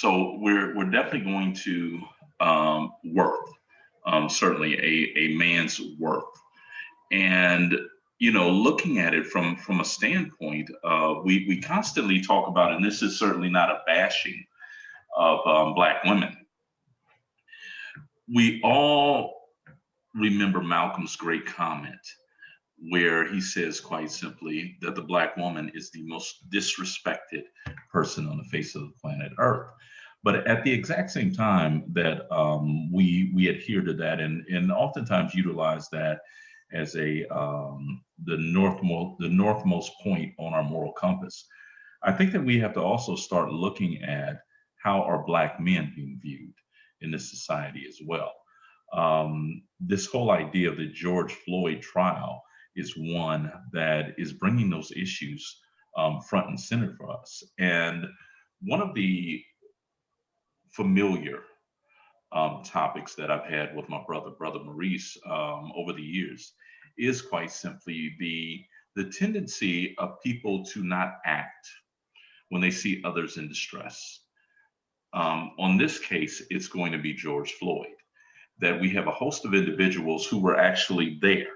So we're definitely going to worth, certainly a man's worth, and looking at it from a standpoint, we constantly talk about, and this is certainly not a bashing of Black women. We all remember Malcolm's great comment where he says quite simply that the Black woman is the most disrespected person on the face of the planet Earth. But at the exact same time that we adhere to that and oftentimes utilize that as the northmost point on our moral compass, I think that we have to also start looking at how are Black men being viewed in this society as well. This whole idea of the George Floyd trial is one that is bringing those issues front and center for us. And one of the familiar topics that I've had with my brother Maurice, over the years is quite simply the tendency of people to not act when they see others in distress. On this case, it's going to be George Floyd, that we have a host of individuals who were actually there,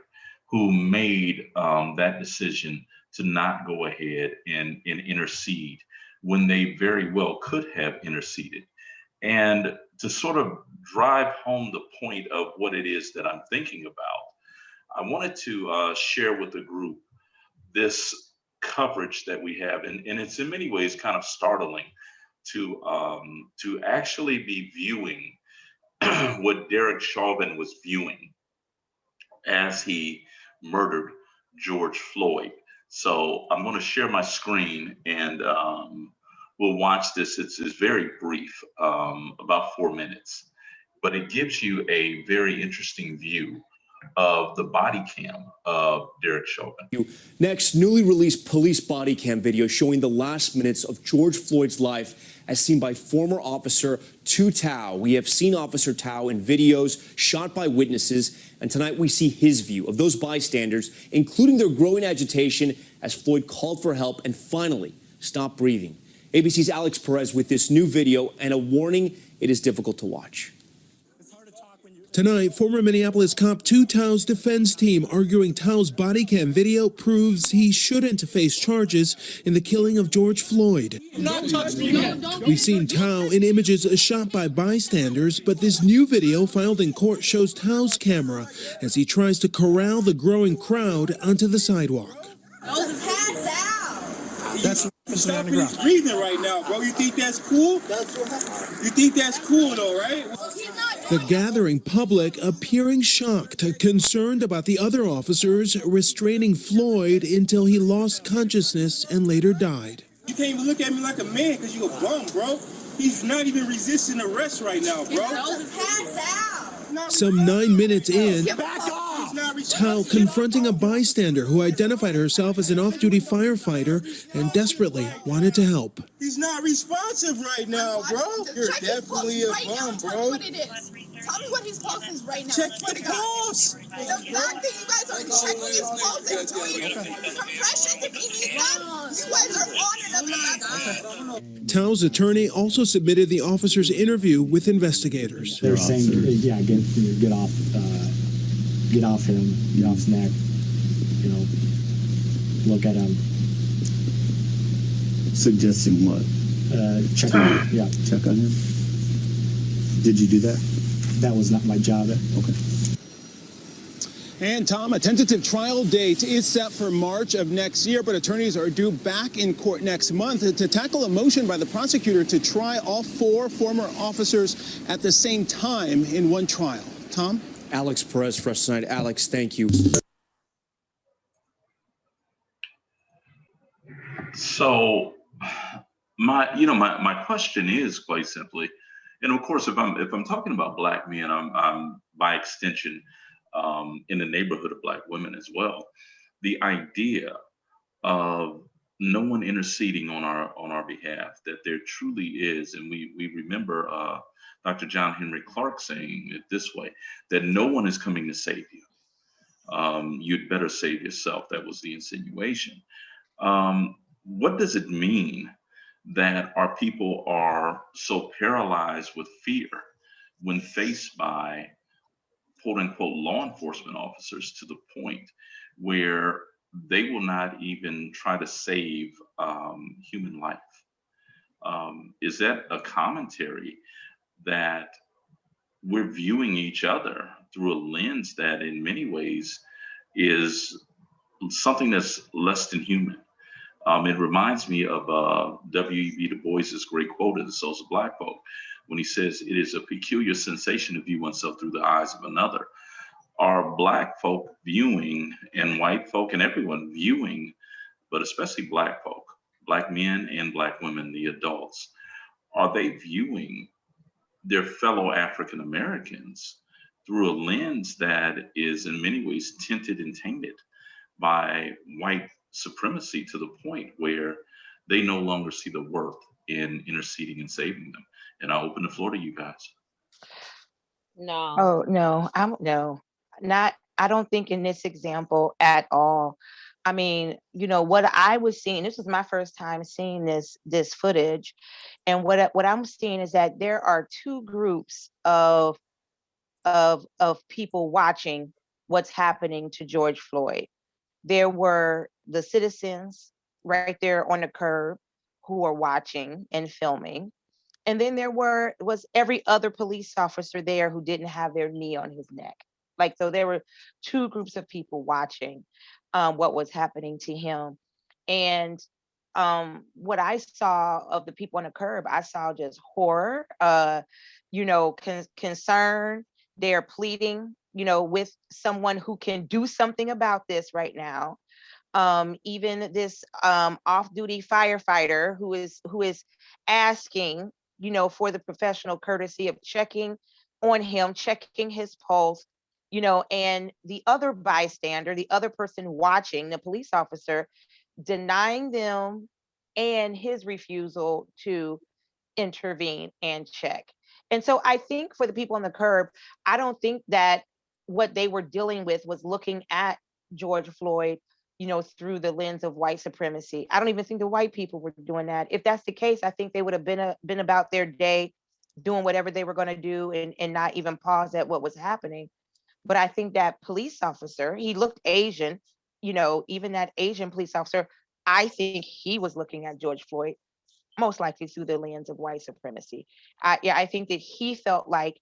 who made that decision to not go ahead and intercede when they very well could have interceded. And to sort of drive home the point of what it is that I'm thinking about, I wanted to share with the group this coverage that we have. And it's in many ways kind of startling to actually be viewing what Derek Chauvin was viewing as he murdered George Floyd. So I'm going to share my screen and we'll watch this. It's very brief, about 4 minutes, but it gives you a very interesting view of the body cam of Derek Chauvin. Next, newly released police body cam video showing the last minutes of George Floyd's life as seen by former officer Tu Tao. We have seen Officer Tao in videos shot by witnesses, and tonight we see his view of those bystanders, including their growing agitation as Floyd called for help and finally stopped breathing. ABC's Alex Perez with this new video and a warning: it is difficult to watch. Tonight, former Minneapolis cop Tu Tao's defense team arguing Tao's body cam video proves he shouldn't face charges in the killing of George Floyd. Don't touch me. We've seen Tao in images shot by bystanders, but this new video filed in court shows Tao's camera as he tries to corral the growing crowd onto the sidewalk. Pass out. That's Stop breathing right now, bro. You think that's cool? You think that's cool, though, right? The gathering public appearing shocked, concerned about the other officers restraining Floyd until he lost consciousness and later died. You can't even look at me like a man because you a bum, bro. He's not even resisting arrest right now, bro. Pass out. Some 9 minutes in, Back off. Tao confronting a bystander who identified herself as an off-duty firefighter and desperately wanted to help. He's not responsive right now, bro. You're definitely a bum, bro. Tell me what it is. Tell me what his pulse is right now. Check the pulse. The fact that you guys aren't checking his pulse and doing compressions if he needs that, you guys are on it up the back. Tao's attorney also submitted the officer's interview with investigators. They're saying, yeah, get off him, get off his neck, look at him. Suggesting what? Check on him, yeah. Check on him? Did you do that? That was not my job. Okay. And Tom, a tentative trial date is set for March of next year, but attorneys are due back in court next month to tackle a motion by the prosecutor to try all 4 former officers at the same time in one trial. Tom? Alex Perez for us tonight. Alex, thank you. So my question is quite simply, and of course, if I'm talking about Black men, I'm by extension in the neighborhood of Black women as well. The idea of no one interceding on our behalf, that there truly is, and we remember Dr. John Henry Clark saying it this way, that no one is coming to save you. You'd better save yourself. That was the insinuation. What does it mean that our people are so paralyzed with fear when faced by quote unquote law enforcement officers to the point where they will not even try to save human life. Is that a commentary that we're viewing each other through a lens that, in many ways, is something that's less than human? It reminds me of W.E.B. Du Bois's great quote in The Souls of Black Folk when he says, "It is a peculiar sensation to view oneself through the eyes of another." Are Black folk viewing, and white folk and everyone viewing, but especially Black folk, Black men and Black women, the adults, are they viewing their fellow African Americans through a lens that is in many ways tinted and tainted by white supremacy to the point where they no longer see the worth in interceding and saving them? And I'll open the floor to you guys. No. Oh, no, no, not, I don't think in this example at all. I mean, what I was seeing, this was my first time seeing this footage. And what I'm seeing is that there are two groups of people watching what's happening to George Floyd. There were the citizens right there on the curb who were watching and filming. And then was every other police officer there who didn't have their knee on his neck. Like, so there were two groups of people watching what was happening to him. And what I saw of the people on the curb, I saw just horror, concern. They're pleading, with someone who can do something about this right now. Even this off-duty firefighter who is asking, for the professional courtesy of checking on him, checking his pulse, and the other bystander, the other person watching, the police officer, denying them and his refusal to intervene and check. And so I think for the people on the curb, I don't think that what they were dealing with was looking at George Floyd, through the lens of white supremacy. I don't even think the white people were doing that. If that's the case, I think they would have been about their day, doing whatever they were going to do, and not even pause at what was happening. But I think that police officer, he looked Asian, even that Asian police officer, I think he was looking at George Floyd most likely through the lens of white supremacy. I think that he felt like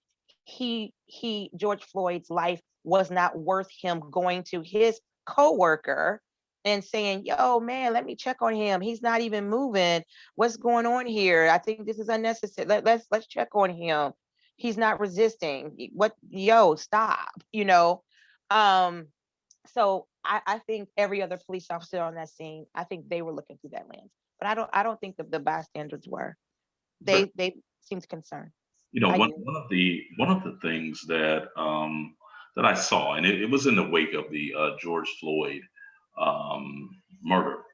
George Floyd's life was not worth him going to his coworker and saying, "Yo, man, let me check on him. He's not even moving. What's going on here? I think this is unnecessary. Let's check on him. He's not resisting. What? Yo, stop." Um, so I think every other police officer on that scene, I think they were looking through that lens. But I don't think the bystanders were. But They seemed concerned. one, I one you. of the things that that I saw, and it was in the wake of the George Floyd murder,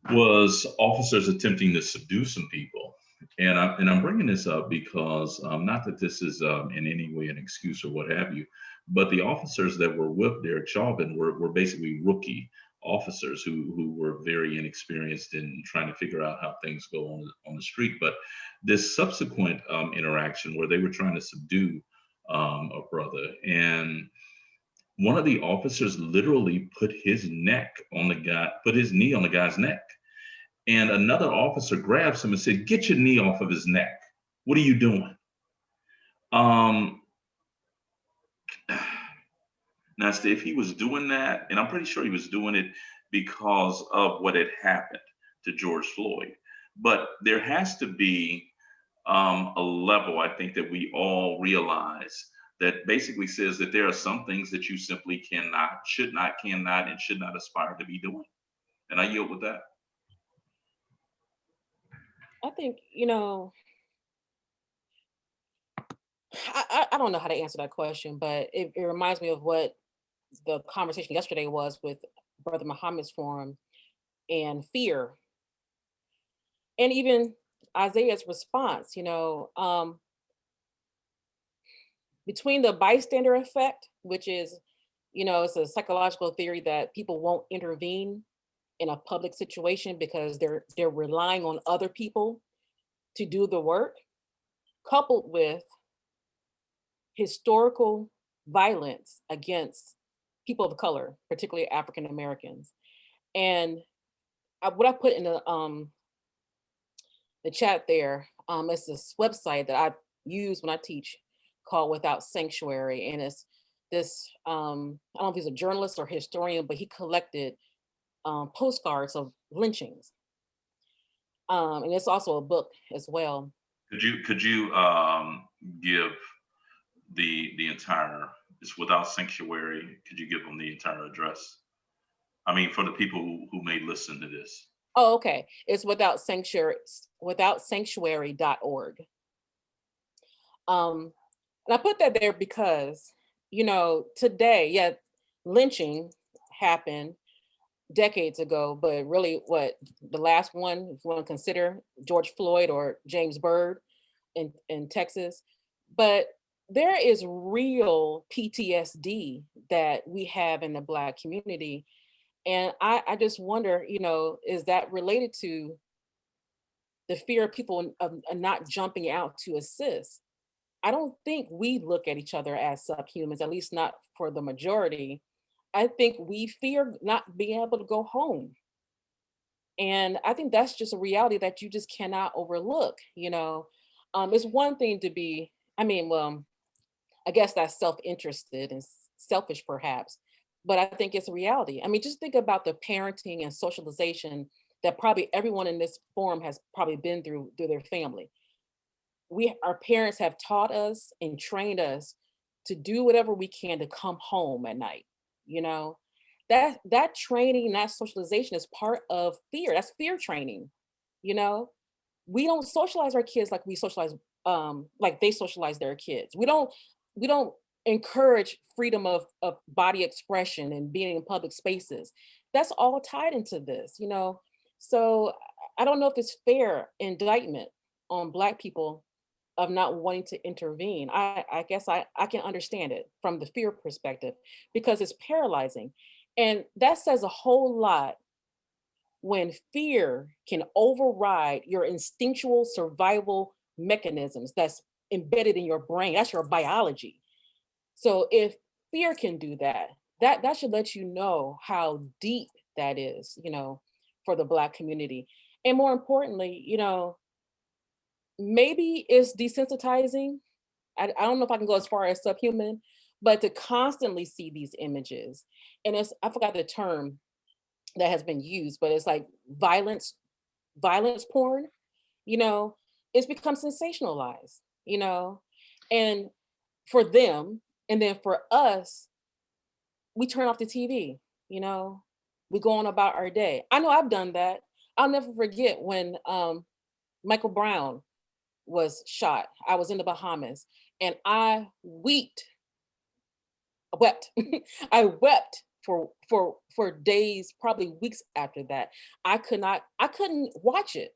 was officers attempting to subdue some people. And I'm bringing this up because not that this is in any way an excuse or what have you, but the officers that were with Derek Chauvin were basically rookie officers who were very inexperienced in trying to figure out how things go on the street. But this subsequent interaction where they were trying to subdue a brother, and one of the officers literally put his knee on the guy's neck. And another officer grabs him and said, "Get your knee off of his neck. What are you doing?" Um, Now, if he was doing that, and I'm pretty sure he was doing it because of what had happened to George Floyd, but there has to be a level, I think, that we all realize that basically says that there are some things that you simply cannot, should not, cannot, and should not aspire to be doing. And I yield with that. I think, I don't know how to answer that question, but it reminds me of what the conversation yesterday was with Brother Muhammad's forum and fear. And even Isaiah's response, between the bystander effect, which is, it's a psychological theory that people won't intervene in a public situation because they're relying on other people to do the work, coupled with historical violence against people of color, particularly African Americans. And what I put in the chat there, is this website that I use when I teach called Without Sanctuary. And it's this, I don't know if he's a journalist or historian, but he collected postcards of lynchings. And it's also a book as well. Could you give the entire, it's Without Sanctuary, could you give them the entire address? I mean, for the people who may listen to this. Oh, okay. It's Without Sanctuary, withoutsanctuary.org. And I put that there because, today, yeah, lynching happened decades ago, but really what the last one, if you want to consider George Floyd or James Byrd in Texas. But there is real PTSD that we have in the Black community. And I just wonder, is that related to the fear of people of not jumping out to assist? I don't think we look at each other as subhumans, at least not for the majority. I think we fear not being able to go home. And I think that's just a reality that you just cannot overlook. It's one thing to be, well, I guess that's self-interested and selfish perhaps, but I think it's a reality. Just think about the parenting and socialization that probably everyone in this forum has probably been through their family. Our parents have taught us and trained us to do whatever we can to come home at night. You know, that training, that socialization is part of fear. That's fear training. You know, we don't socialize our kids like we socialize, like they socialize their kids. We don't encourage freedom of body expression and being in public spaces. That's all tied into this. So I don't know if it's fair indictment on Black people of not wanting to intervene. I guess I can understand it from the fear perspective because it's paralyzing. And that says a whole lot when fear can override your instinctual survival mechanisms that's embedded in your brain. That's your biology. So if fear can do that, that should let you know how deep that is, for the Black community. And more importantly, maybe it's desensitizing. I don't know if I can go as far as subhuman, but to constantly see these images, and I forgot the term that has been used, but it's like violence porn, it's become sensationalized, and for them, and then for us, we turn off the TV, we go on about our day. I know I've done that. I'll never forget when Michael Brown was shot. I was in the Bahamas and I wept. I wept for days, probably weeks after that. I couldn't watch it.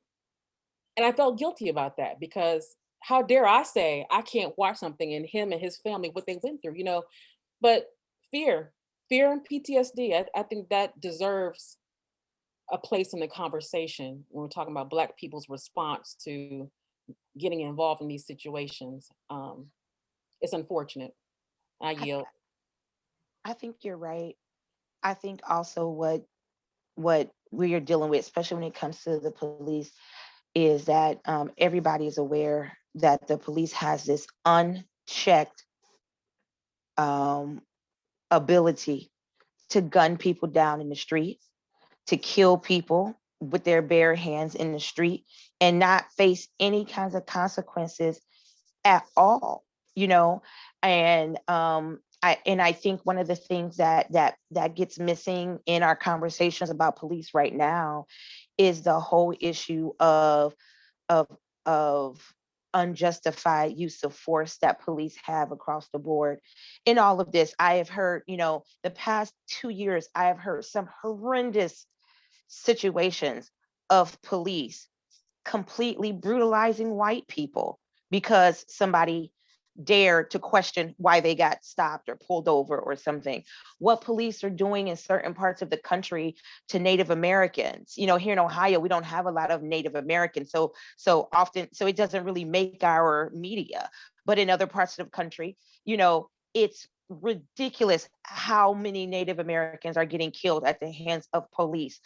And I felt guilty about that because how dare I say I can't watch something and him and his family, what they went through. But fear, fear and PTSD, I think that deserves a place in the conversation when we're talking about Black people's response to getting involved in these situations. It's unfortunate. I I, yield. I think you're right. I think also what we are dealing with, especially when it comes to the police, is that everybody is aware that the police has this unchecked um, ability to gun people down in the streets, to kill people with their bare hands in the street, and not face any kinds of consequences at all. You know, and I think one of the things that gets missing in our conversations about police right now is the whole issue of of unjustified use of force that police have across the board. In all of this, I have heard, the past 2 years, I have heard some horrendous situations of police completely brutalizing white people because somebody dare to question why they got stopped or pulled over or something. What police are doing in certain parts of the country to Native Americans. You know, here in Ohio, we don't have a lot of Native Americans, so often, so it doesn't really make our media. But in other parts of the country, you know, it's ridiculous how many Native Americans are getting killed at the hands of police.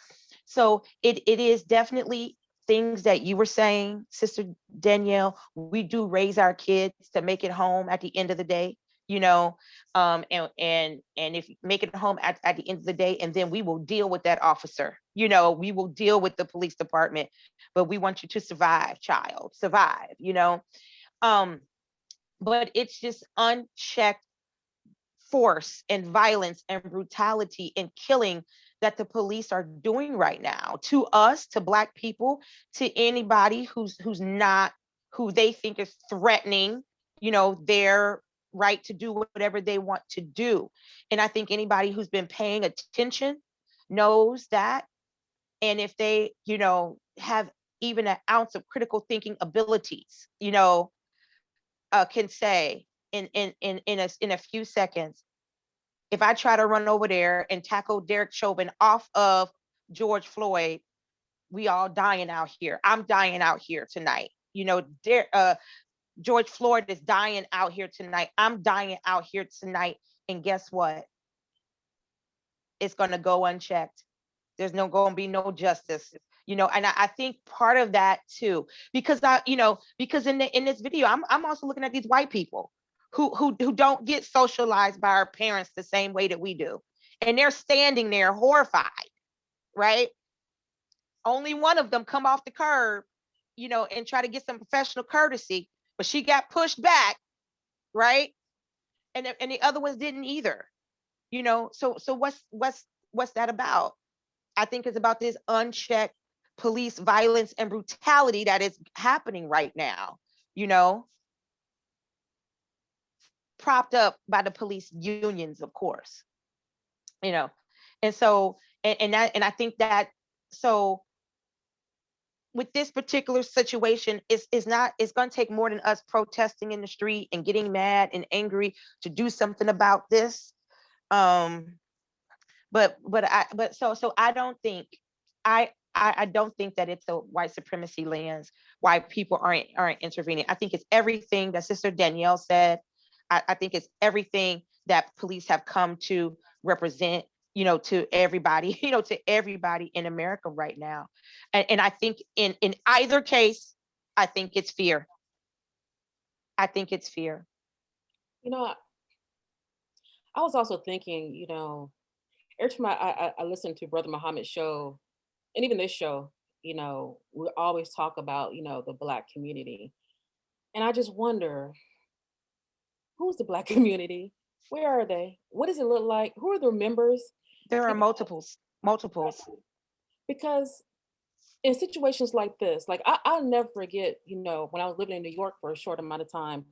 So it is definitely things that you were saying, Sister Danielle. We do raise our kids to make it home at the end of the day, you know, and if you make it home at the end of the day, and then we will deal with that officer, you know, we will deal with the police department, but we want you to survive, child, survive, you know. Um, but it's just unchecked force and violence and brutality and killing that the police are doing right now to us, to Black people, to anybody who's not, who they think is threatening, you know, their right to do whatever they want to do. And I think anybody who's been paying attention knows that. And if they, you know, have even an ounce of critical thinking abilities, you know, can say in a few seconds, if I try to run over there and tackle Derek Chauvin off of George Floyd, we all dying out here. I'm dying out here tonight. You know, George Floyd is dying out here tonight. I'm dying out here tonight. And guess what? It's going to go unchecked. There's no going to be no justice. You know, and I think part of that too, because because in this video, I'm also looking at these white people who don't get socialized by our parents the same way that we do. And they're standing there horrified, right? Only one of them come off the curb, you know, and try to get some professional courtesy, but she got pushed back, right? And the other ones didn't either, you know. So what's that about? I think it's about this unchecked police violence and brutality that is happening right now, you know, propped up by the police unions, of course, you know. And so, and I think that, so with this particular situation, it's going to take more than us protesting in the street and getting mad and angry to do something about this. But I don't think, I don't think that it's a white supremacy lens why people aren't intervening. I think it's everything that Sister Danielle said. I think it's everything that police have come to represent, you know, to everybody, you know, to everybody in America right now. And I think in either case, I think it's fear. I think it's fear. You know, I was also thinking, you know, every time I listen to Brother Muhammad's show, and even this show, you know, we always talk about, you know, the Black community. And I just wonder, who's the Black community? Where are they? What does it look like? Who are their members? There are You know, multiples. because in situations like this, like I'll never forget, you know, when I was living in New York for a short amount of time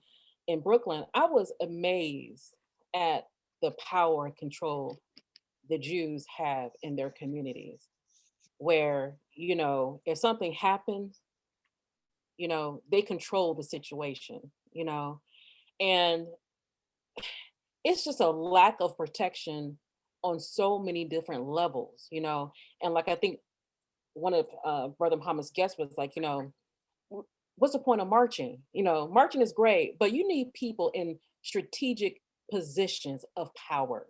in Brooklyn, I was amazed at the power and control the Jews have in their communities, where, you know, if something happens, you know, they control the situation, you know, and it's just a lack of protection on so many different levels, you know. And like, I think one of Brother Muhammad's guests was like, you know, what's the point of marching? You know, marching is great, but you need people in strategic positions of power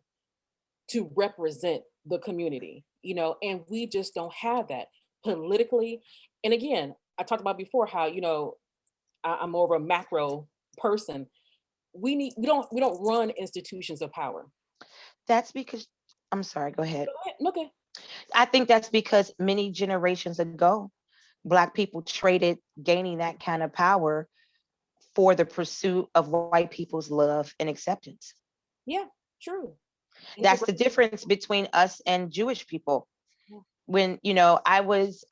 to represent the community, you know, and we just don't have that politically. And again, I talked about before how, you know, I'm more of a macro person. We don't run institutions of power. That's because, I'm sorry, go ahead. Okay. I think that's because many generations ago, Black people traded gaining that kind of power for the pursuit of white people's love and acceptance. Yeah, true. That's the difference between us and Jewish people. Yeah. When, you know, I was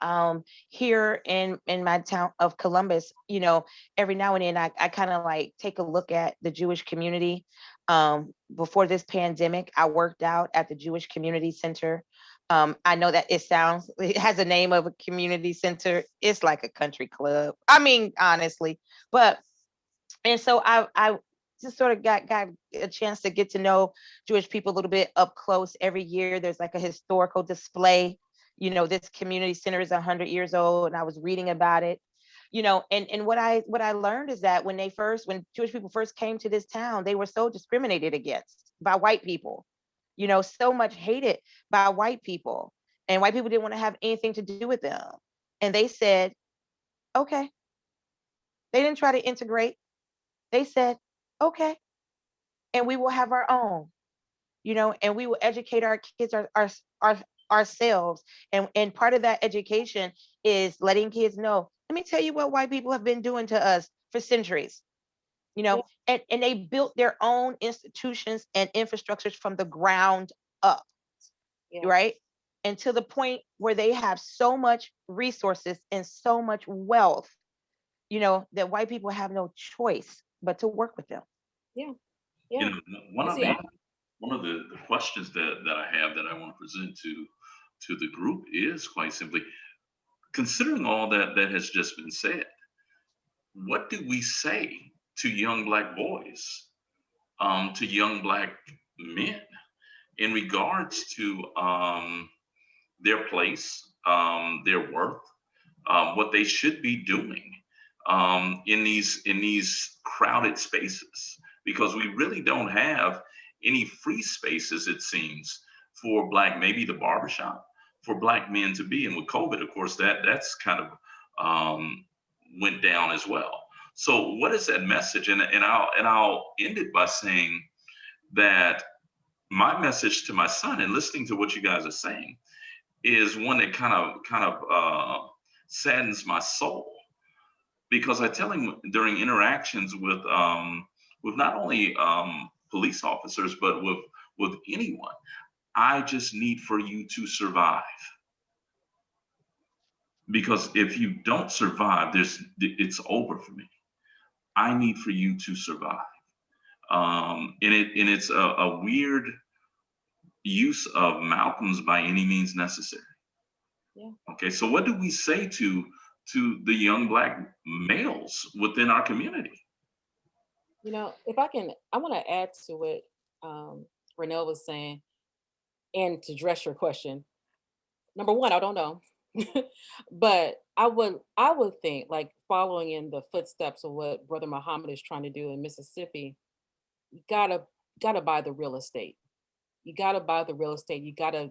here in my town of Columbus, you know, every now and then I kind of like take a look at the Jewish community. Before this pandemic, I worked out at the Jewish Community Center. I know that it has a name of a community center. It's like a country club. I mean, honestly, but, and so just sort of got a chance to get to know Jewish people a little bit up close. Every year there's like a historical display. You know, this community center is 100 years old, and I was reading about it. You know, and what I learned is that when Jewish people first came to this town, they were so discriminated against by white people. You know, so much hated by white people, and white people didn't want to have anything to do with them. And they said, okay. They didn't try to integrate. They said, okay, and we will have our own, you know, and we will educate our kids ourselves. And part of that education is letting kids know, let me tell you what white people have been doing to us for centuries, you Yeah. know, and they built their own institutions and infrastructures from the ground up, Yeah. right? And to the point where they have so much resources and so much wealth, you know, that white people have no choice but to work with them. Yeah. You Yeah. know, one And of see, the questions that I have that I want to present to the group is quite simply, considering all that has just been said, what do we say to young black boys, to young black men in regards to their place, their worth, what they should be doing in these crowded spaces? Because we really don't have any free spaces, it seems, for black, maybe the barbershop, for black men to be. And with COVID, of course, that's kind of went down as well. So what is that message? And I'll end it by saying that my message to my son, and listening to what you guys are saying, is one that kind of saddens my soul, because I tell him during interactions with not only police officers but with anyone, I just need for you to survive, because if you don't survive, it's over for me. I need for you to survive. And it's a weird use of Malcolm's by any means necessary. yeah. Okay, so what do we say to the young black males within our community? You know, if I can, I want to add to what Renell was saying, and to address your question. Number one, I don't know. But I would think, like, following in the footsteps of what Brother Muhammad is trying to do in Mississippi, you gotta buy the real estate. You gotta buy the real estate. You gotta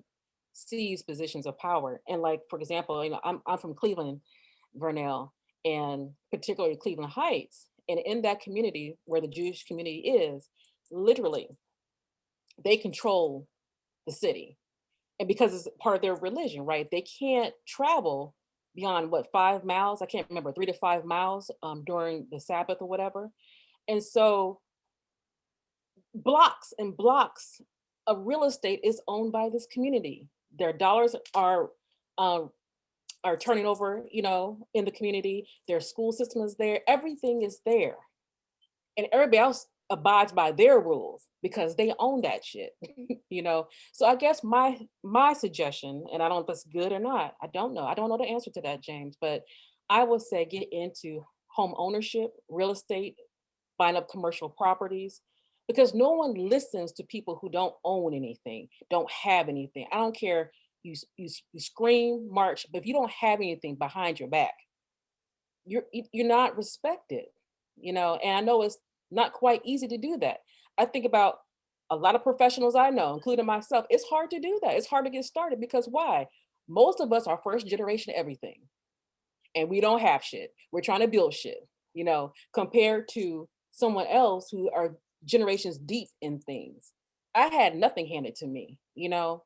seize positions of power. And, like, for example, you know, I'm from Cleveland, Vernell, and particularly Cleveland Heights. And in that community where the Jewish community is, literally, they control the city. And because it's part of their religion, right? They can't travel beyond what, 5 miles? I can't remember, 3 to 5 miles during the Sabbath or whatever. And so blocks and blocks of real estate is owned by this community. Their dollars um, are turning over, you know, in the community. Their school system is there. Everything is there, and everybody else abides by their rules because they own that shit. You know. So I guess my suggestion, and I don't know if it's good or not. I don't know. I don't know the answer to that, James. But I would say get into home ownership, real estate, buying up commercial properties, because no one listens to people who don't own anything, don't have anything. I don't care. You scream, march, but if you don't have anything behind your back, you're not respected. You know, and I know it's not quite easy to do that. I think about a lot of professionals I know, including myself. It's hard to do that. It's hard to get started because why? Most of us are first generation everything, and we don't have shit. We're trying to build shit, you know, compared to someone else who are generations deep in things. I had nothing handed to me, you know,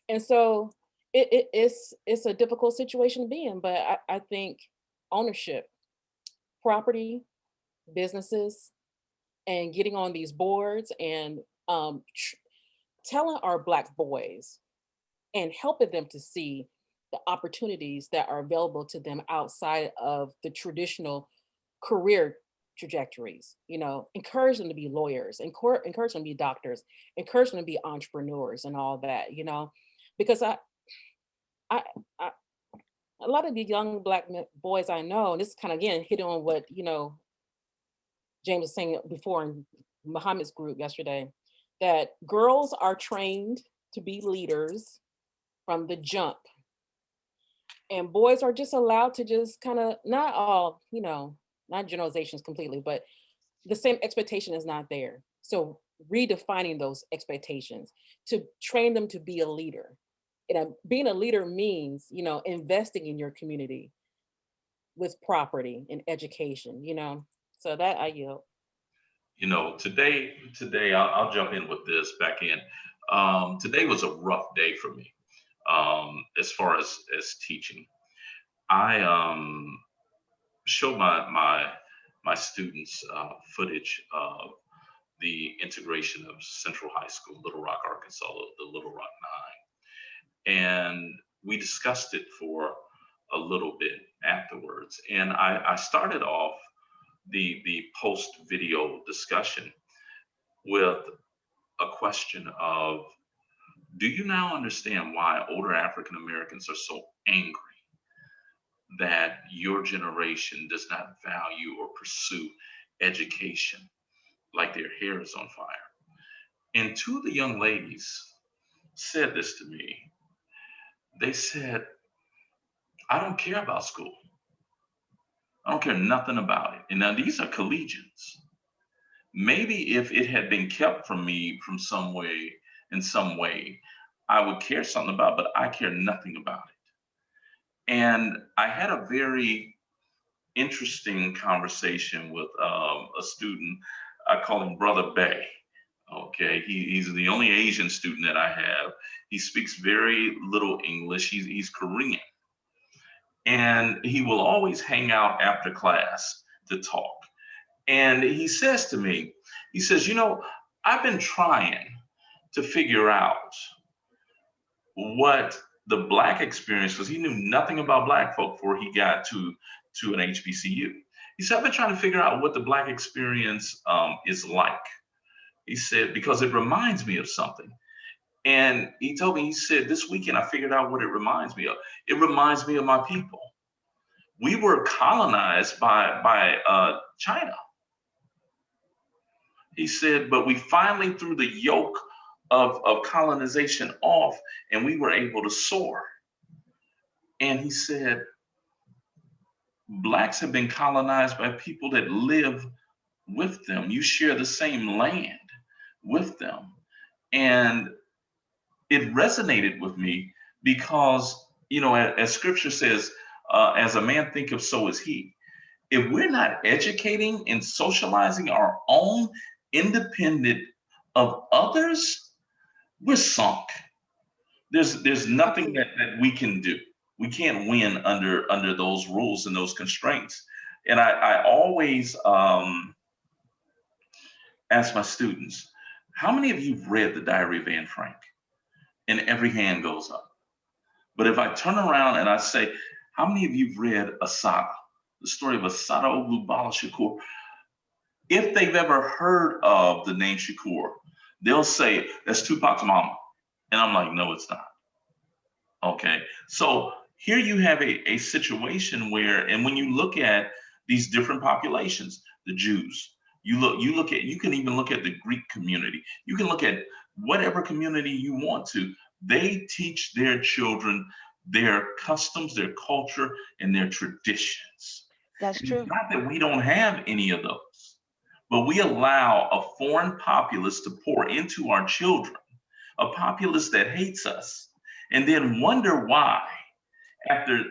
and so it's a difficult situation to be in. But I think ownership, property, businesses, and getting on these boards and telling our Black boys and helping them to see the opportunities that are available to them outside of the traditional career trajectories. You know, encourage them to be lawyers, encourage them to be doctors, encourage them to be entrepreneurs and all that, you know, because I, I a lot of the young Black boys I know, and this is kind of again hitting on what, you know, James was saying before, and Muhammad's group yesterday, that girls are trained to be leaders from the jump. And boys are just allowed to just kind of, not all, not generalizations completely, but the same expectation is not there. So redefining those expectations to train them to be a leader. And being a leader means, investing in your community with property and education, So that I yield. Today I'll jump in with this back in. Today was a rough day for me as far as teaching. I showed my students footage of the integration of Central High School, Little Rock, Arkansas, the Little Rock Nine, and we discussed it for a little bit afterwards. And I started off the post video discussion with a question of, do you now understand why older African Americans are so angry that your generation does not value or pursue education like their hair is on fire? And two of the young ladies said this to me. They said, I don't care about school. I don't care nothing about it. And now these are collegians. Maybe if it had been kept from me from in some way, I would care something about it, but I care nothing about it. And I had a very interesting conversation with a student. I call him Brother Bay. Okay, he's the only Asian student that I have. He speaks very little English. He's Korean. And he will always hang out after class to talk. And he says to me, he says, I've been trying to figure out what the Black experience, because he knew nothing about Black folk before he got to an HBCU. He said, I've been trying to figure out what the Black experience is like. He said, because it reminds me of something. And he told me, he said, this weekend I figured out what it reminds me of. It reminds me of my people. We were colonized by China. He said, but we finally threw the yoke of colonization off and we were able to soar. And he said, Blacks have been colonized by people that live with them. You share the same land with them. And it resonated with me because, as scripture says, as a man thinketh, so is he. If we're not educating and socializing our own independent of others, we're sunk. There's nothing that we can do. We can't win under those rules and those constraints. And I always ask my students, how many of you have read the Diary of Anne Frank? And every hand goes up. But if I turn around and I say, how many of you have read Assata, the story of Assata Oglu Bala Shakur? If they've ever heard of the name Shakur, they'll say, that's Tupac's mama. And I'm like, no, it's not. Okay, so here you have a situation where, and when you look at these different populations, the Jews, you can even look at the Greek community. You can look at whatever community you want to. They teach their children their customs, their culture, and their traditions. That's true. It's not that we don't have any of those, but we allow a foreign populace to pour into our children, a populace that hates us, and then wonder why, after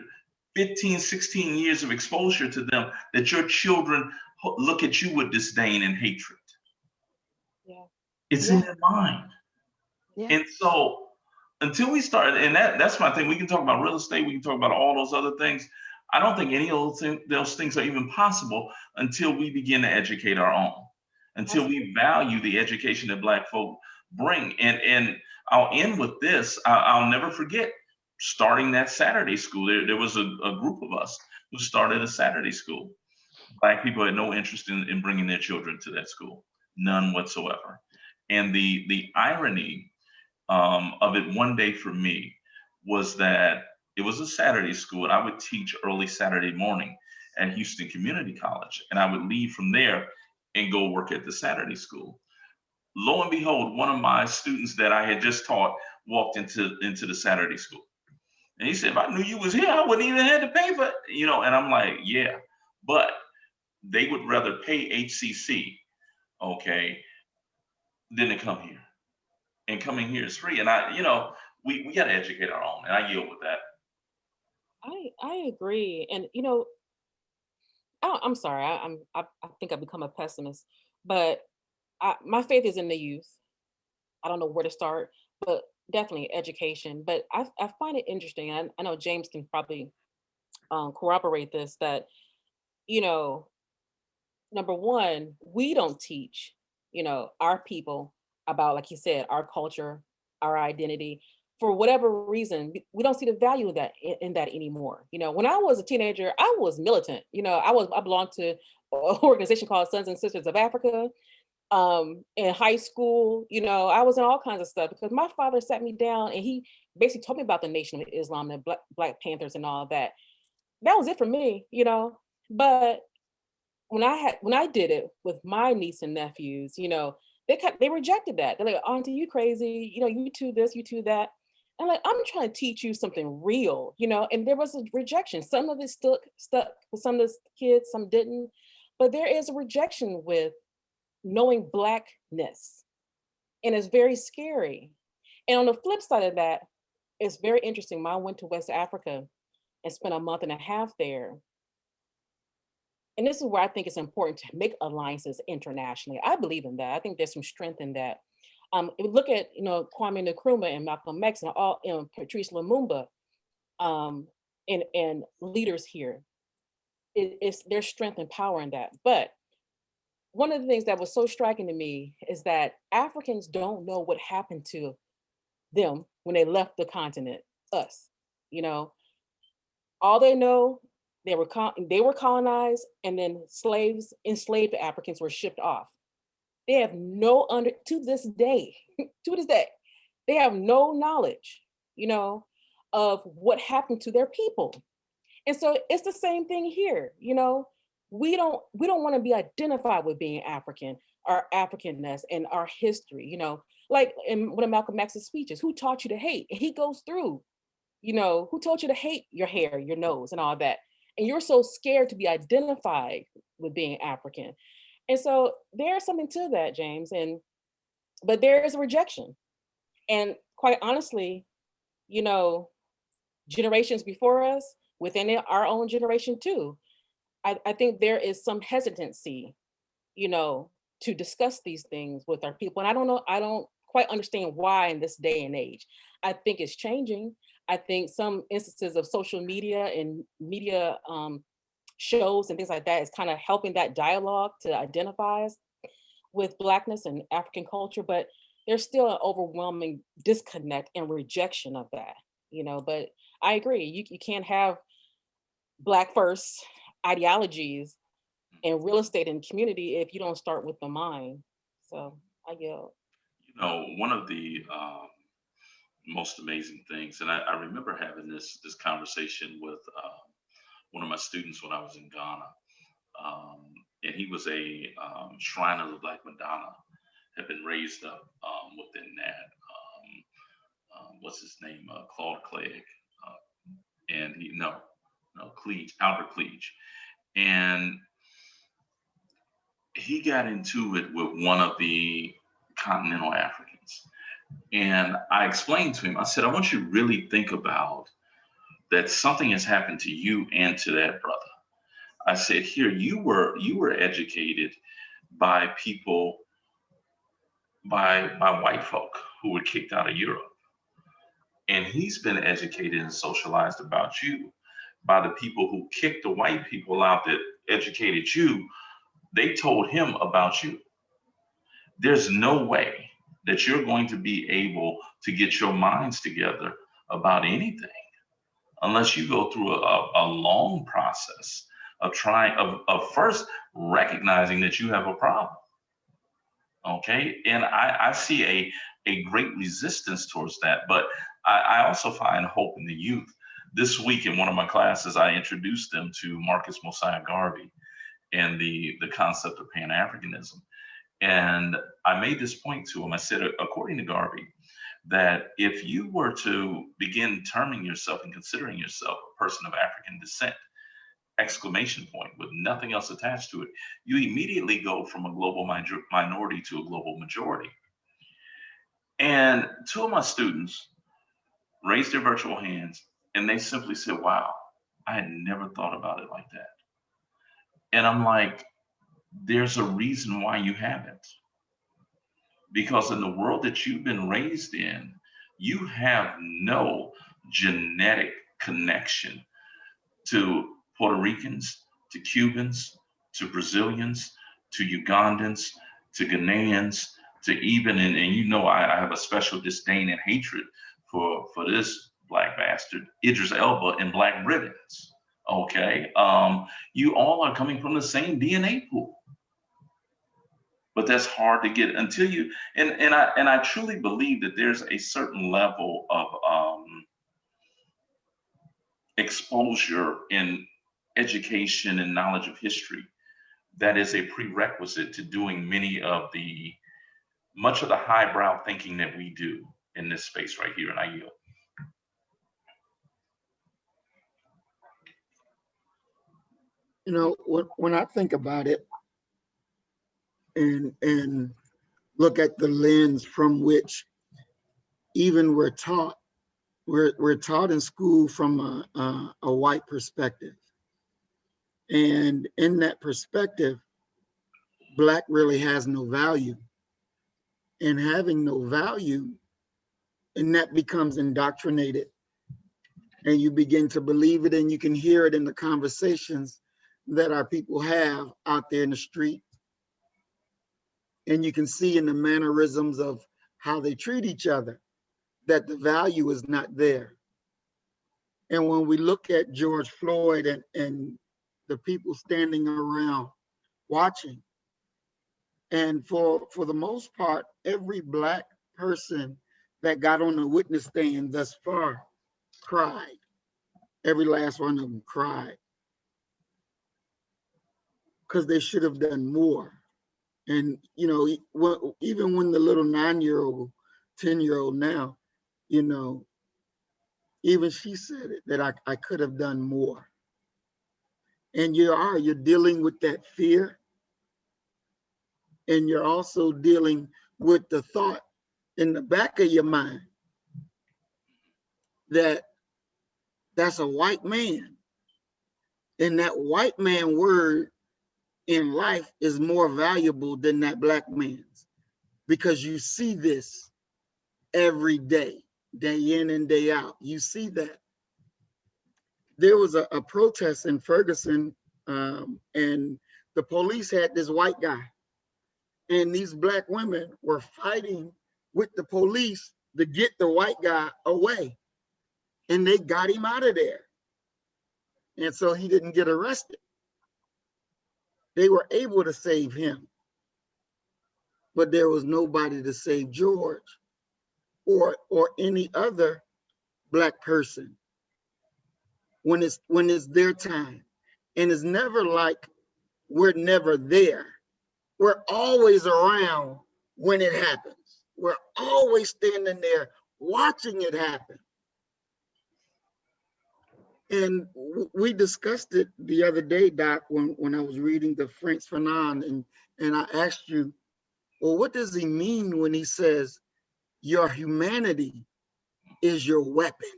15, 16 years of exposure to them, that your children look at you with disdain and hatred. Yeah. It's in their mind. Yeah. And so until we start, and that's my thing, we can talk about real estate, we can talk about all those other things. I don't think any of those things are even possible until we begin to educate our own, until we value the education that Black folk bring. And I'll end with this. I'll never forget starting that Saturday school. There was a group of us who started a Saturday school. Black people had no interest in bringing their children to that school, none whatsoever. And the irony of it one day for me was that it was a Saturday school, and I would teach early Saturday morning at Houston Community College, and I would leave from there and go work at the Saturday school. Lo and behold, one of my students that I had just taught walked into the Saturday school. And he said, if I knew you was here, I wouldn't even have to pay for, and I'm like, yeah, but they would rather pay HCC, okay, than to come here. And coming here is free. And we got to educate our own. And I yield with that. I agree. And I'm sorry, I think I've become a pessimist, but my faith is in the youth. I don't know where to start, but definitely education. But I find it interesting. I know James can probably corroborate this, that, number one, we don't teach, our people about, like you said, our culture, our identity. For whatever reason, we don't see the value of that in that anymore. When I was a teenager, I was militant. I belonged to an organization called Sons and Sisters of Africa. In high school, I was in all kinds of stuff because my father sat me down and he basically told me about the Nation of Islam and Black Panthers and all that. That was it for me. But when I did it with my niece and nephews, they rejected that. They're like, "Auntie, you crazy? You too this, you too that." I'm like, "I'm trying to teach you something real, And there was a rejection. Some of it stuck with some of the kids, some didn't. But there is a rejection with knowing Blackness, and it's very scary. And on the flip side of that, it's very interesting. I went to West Africa and spent a month and a half there. And this is where I think it's important to make alliances internationally. I believe in that. I think there's some strength in that. If we look at Kwame Nkrumah and Malcolm X and all Patrice Lumumba, and leaders here, there's strength and power in that. But one of the things that was so striking to me is that Africans don't know what happened to them when they left the continent, us. All they know, they were colonized, and then enslaved Africans were shipped off. They have to this day, they have no knowledge, of what happened to their people. And so it's the same thing here, we don't want to be identified with being African, our Africanness and our history, like in one of Malcolm X's speeches, who taught you to hate? And he goes through, who told you to hate your hair, your nose, and all that. And you're so scared to be identified with being African. And so there's something to that, James. But there is a rejection. And quite honestly, generations before us, within our own generation too, I think there is some hesitancy, to discuss these things with our people. And I don't quite understand why in this day and age. I think it's changing. I think some instances of social media and media shows and things like that is kind of helping that dialogue to identify us with Blackness and African culture, but there's still an overwhelming disconnect and rejection of that, but I agree. You can't have Black first ideologies in real estate and community if you don't start with the mind. So I yell. One of the most amazing things, and I remember having this conversation with one of my students when I was in Ghana, and he was a shrine of the Black Madonna, had been raised up within that. What's his name? Claude Clegg, and Albert Cleage, and he got into it with one of the continental Africans. And I explained to him, I said, I want you to really think about that something has happened to you and to that brother. I said, here, you were educated by people, by white folk who were kicked out of Europe. And he's been educated and socialized about you by the people who kicked the white people out that educated you. They told him about you. There's no way that you're going to be able to get your minds together about anything unless you go through a long process of first recognizing that you have a problem. Okay. And I see a great resistance towards that, but I also find hope in the youth. This week in one of my classes, I introduced them to Marcus Mosiah Garvey. and the concept of Pan-Africanism. And I made this point to him. I said, according to Garvey, that if you were to begin terming yourself and considering yourself a person of African descent, exclamation point, with nothing else attached to it, you immediately go from a global minority to a global majority. And two of my students raised their virtual hands and they simply said, wow, I had never thought about it like that. And I'm like, there's a reason why you haven't. Because in the world that you've been raised in, you have no genetic connection to Puerto Ricans, to Cubans, to Brazilians, to Ugandans, to Ghanaians, to even, and you know, I have a special disdain and hatred for this black bastard, Idris Elba and Black Ribbons. Okay, you all are coming from the same DNA pool. But that's hard to get until you, and I truly believe that there's a certain level of exposure in education and knowledge of history that is a prerequisite to doing much of the highbrow thinking that we do in this space right here, and I yield. You know, when I think about it and look at the lens from which even we're taught in school from a white perspective. And in that perspective, Black really has no value. And having no value, and that becomes indoctrinated. And you begin to believe it, and you can hear it in the conversations that our people have out there in the street. And you can see in the mannerisms of how they treat each other that the value is not there. And when we look at George Floyd and the people standing around watching, and for the most part, every Black person that got on the witness stand thus far cried. Every last one of them cried. Because they should have done more. And, you know, even when the little 9-year-old, 10-year-old now, you know, even she said it, that I could have done more. And you're dealing with that fear. And you're also dealing with the thought in the back of your mind that that's a white man. And that white man word in life is more valuable than that Black man's, because you see this every day, day in and day out. You see that. There was a protest in Ferguson, and the police had this white guy, and these Black women were fighting with the police to get the white guy away, and they got him out of there. And so he didn't get arrested. They were able to save him, but there was nobody to save George or any other Black person when it's their time. And it's never like we're never there. We're always around when it happens. We're always standing there watching it happen. And we discussed it the other day, Doc, when I was reading the Frantz Fanon, and I asked you, well, what does he mean when he says your humanity is your weapon?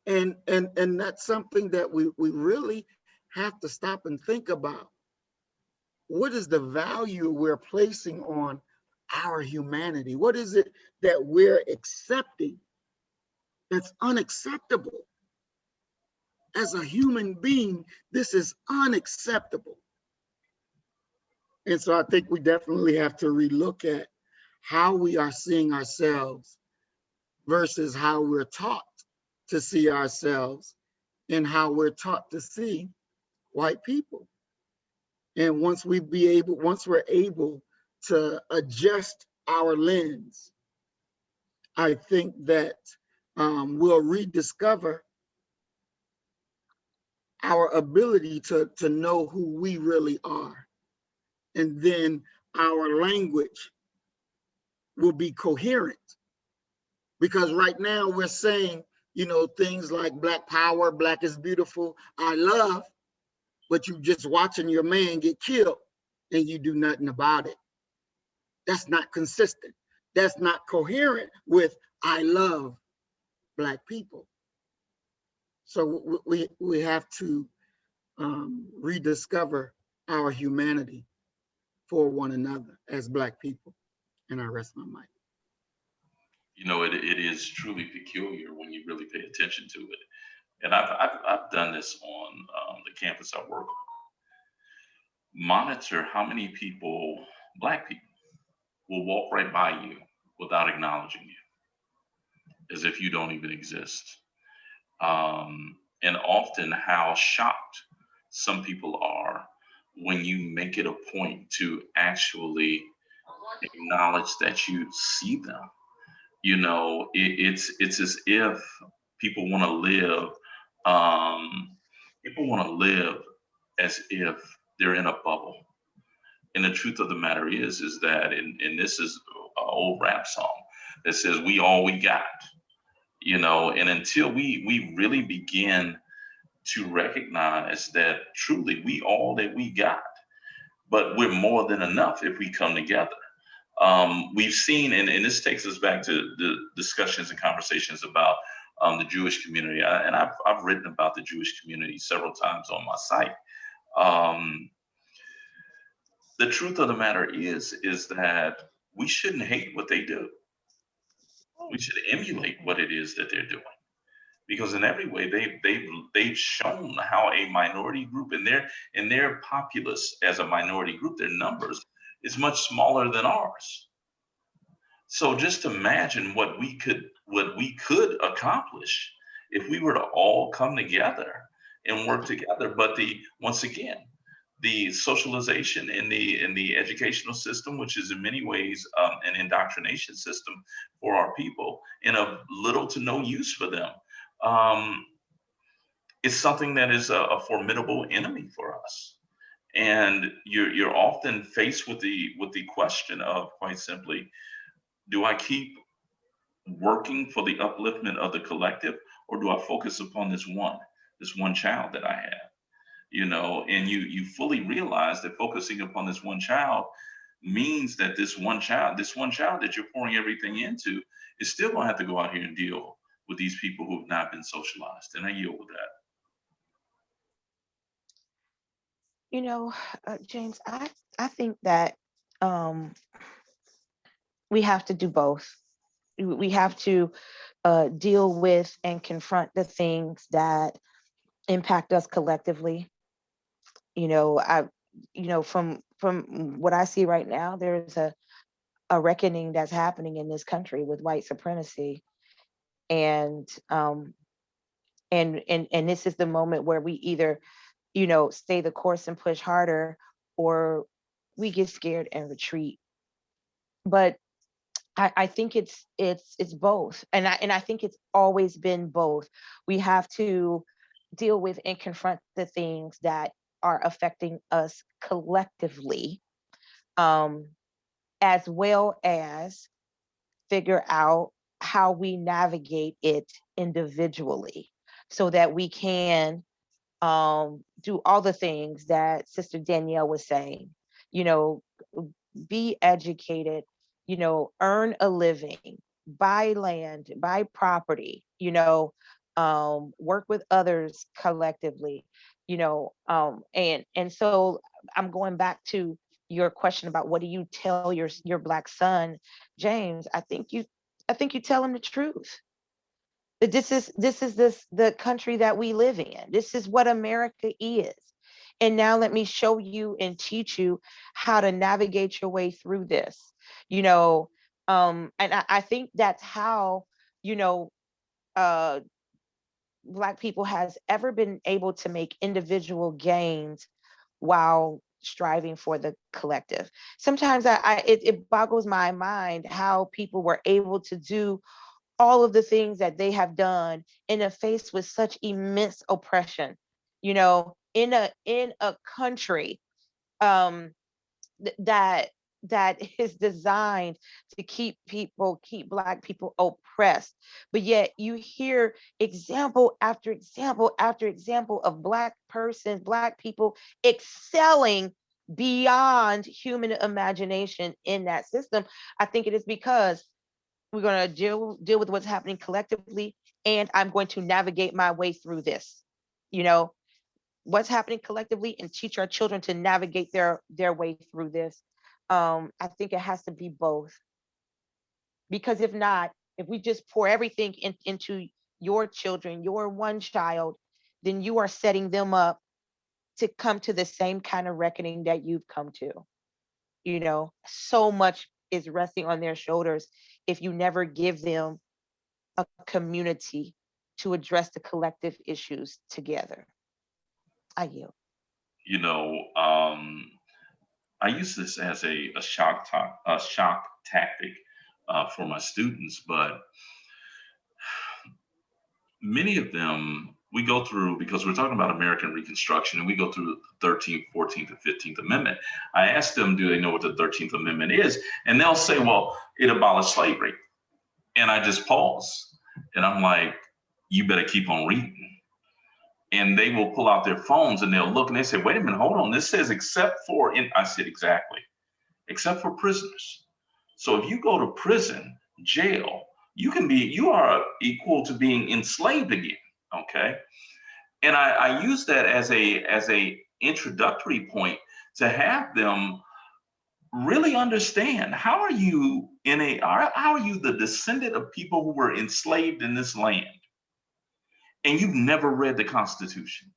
And that's something that we really have to stop and think about. What is the value we're placing on our humanity? What is it that we're accepting that's unacceptable? As a human being, this is unacceptable. And so I think we definitely have to relook at how we are seeing ourselves versus how we're taught to see ourselves and how we're taught to see white people. And once we're able to adjust our lens, I think that we'll rediscover our ability to know who we really are. And then our language will be coherent. Because right now we're saying, you know, things like Black power, Black is beautiful, I love, but you just watching your man get killed and you do nothing about it. That's not consistent. That's not coherent with I love Black people. So we have to rediscover our humanity for one another as Black people. And I rest my mic. You know, it is truly peculiar when you really pay attention to it. And I've done this on the campus I work on. Monitor how many people, Black people, will walk right by you without acknowledging you, as if you don't even exist. And often how shocked some people are when you make it a point to actually acknowledge that you see them. You know, it's as if people want to live. People want to live as if they're in a bubble. And the truth of the matter is that, and this is an old rap song that says, "We all we got." You know, and until we really begin to recognize that truly we all that we got, but we're more than enough if we come together. We've seen, and this takes us back to the discussions and conversations about the Jewish community. And I've written about the Jewish community several times on my site. The truth of the matter is that we shouldn't hate what they do. We should emulate what it is that they're doing. Because in every way they've shown how a minority group in their populace as a minority group, their numbers is much smaller than ours. So just imagine what we could accomplish if we were to all come together and work together. But once again, the socialization in the educational system, which is in many ways an indoctrination system for our people, and of little to no use for them, is something that is a formidable enemy for us. And you're often faced with the question of, quite simply, do I keep working for the upliftment of the collective, or do I focus upon this one child that I have? You know, and you fully realize that focusing upon this one child means that this one child that you're pouring everything into is still going to have to go out here and deal with these people who have not been socialized. And I yield with that. You know, James, I think that we have to do both. We have to deal with and confront the things that impact us collectively. You know, from what I see right now, there's a reckoning that's happening in this country with white supremacy, and and this is the moment where we either, you know, stay the course and push harder, or we get scared and retreat. But I think it's both, and I think it's always been both. We have to deal with and confront the things that are affecting us collectively, as well as figure out how we navigate it individually, so that we can do all the things that Sister Danielle was saying. You know, be educated, you know, earn a living, buy land, buy property, you know, work with others collectively, you know, and so I'm going back to your question about what do you tell your Black son, James. I think you tell him the truth. That this the country that we live in. This is what America is. And now let me show you and teach you how to navigate your way through this. You know, and I think that's how, you know, uh Black people has ever been able to make individual gains while striving for the collective. Sometimes it boggles my mind how people were able to do all of the things that they have done in a face with such immense oppression. you know, in a country that is designed to keep Black people oppressed, but yet you hear example after example after example of Black people excelling beyond human imagination in that system. I think it is because we're going to deal with what's happening collectively, and I'm going to navigate my way through this, you know, what's happening collectively, and teach our children to navigate their way through this. I think it has to be both, because if not, if we just pour everything into your children, your one child, then you are setting them up to come to the same kind of reckoning that you've come to. You know, so much is resting on their shoulders if you never give them a community to address the collective issues together. I yield. You know, I use this as a shock tactic for my students, but many of them we go through, because we're talking about American Reconstruction, and we go through the 13th, 14th, and 15th Amendment. I ask them, do they know what the 13th Amendment is? And they'll say, well, it abolished slavery. And I just pause. And I'm like, you better keep on reading. And they will pull out their phones and they'll look and they say, wait a minute, hold on. This says except for, I said, exactly, except for prisoners. So if you go to prison, jail, you are equal to being enslaved again. Okay. And I use that as a introductory point to have them really understand, how are you the descendant of people who were enslaved in this land, and you've never read the Constitution.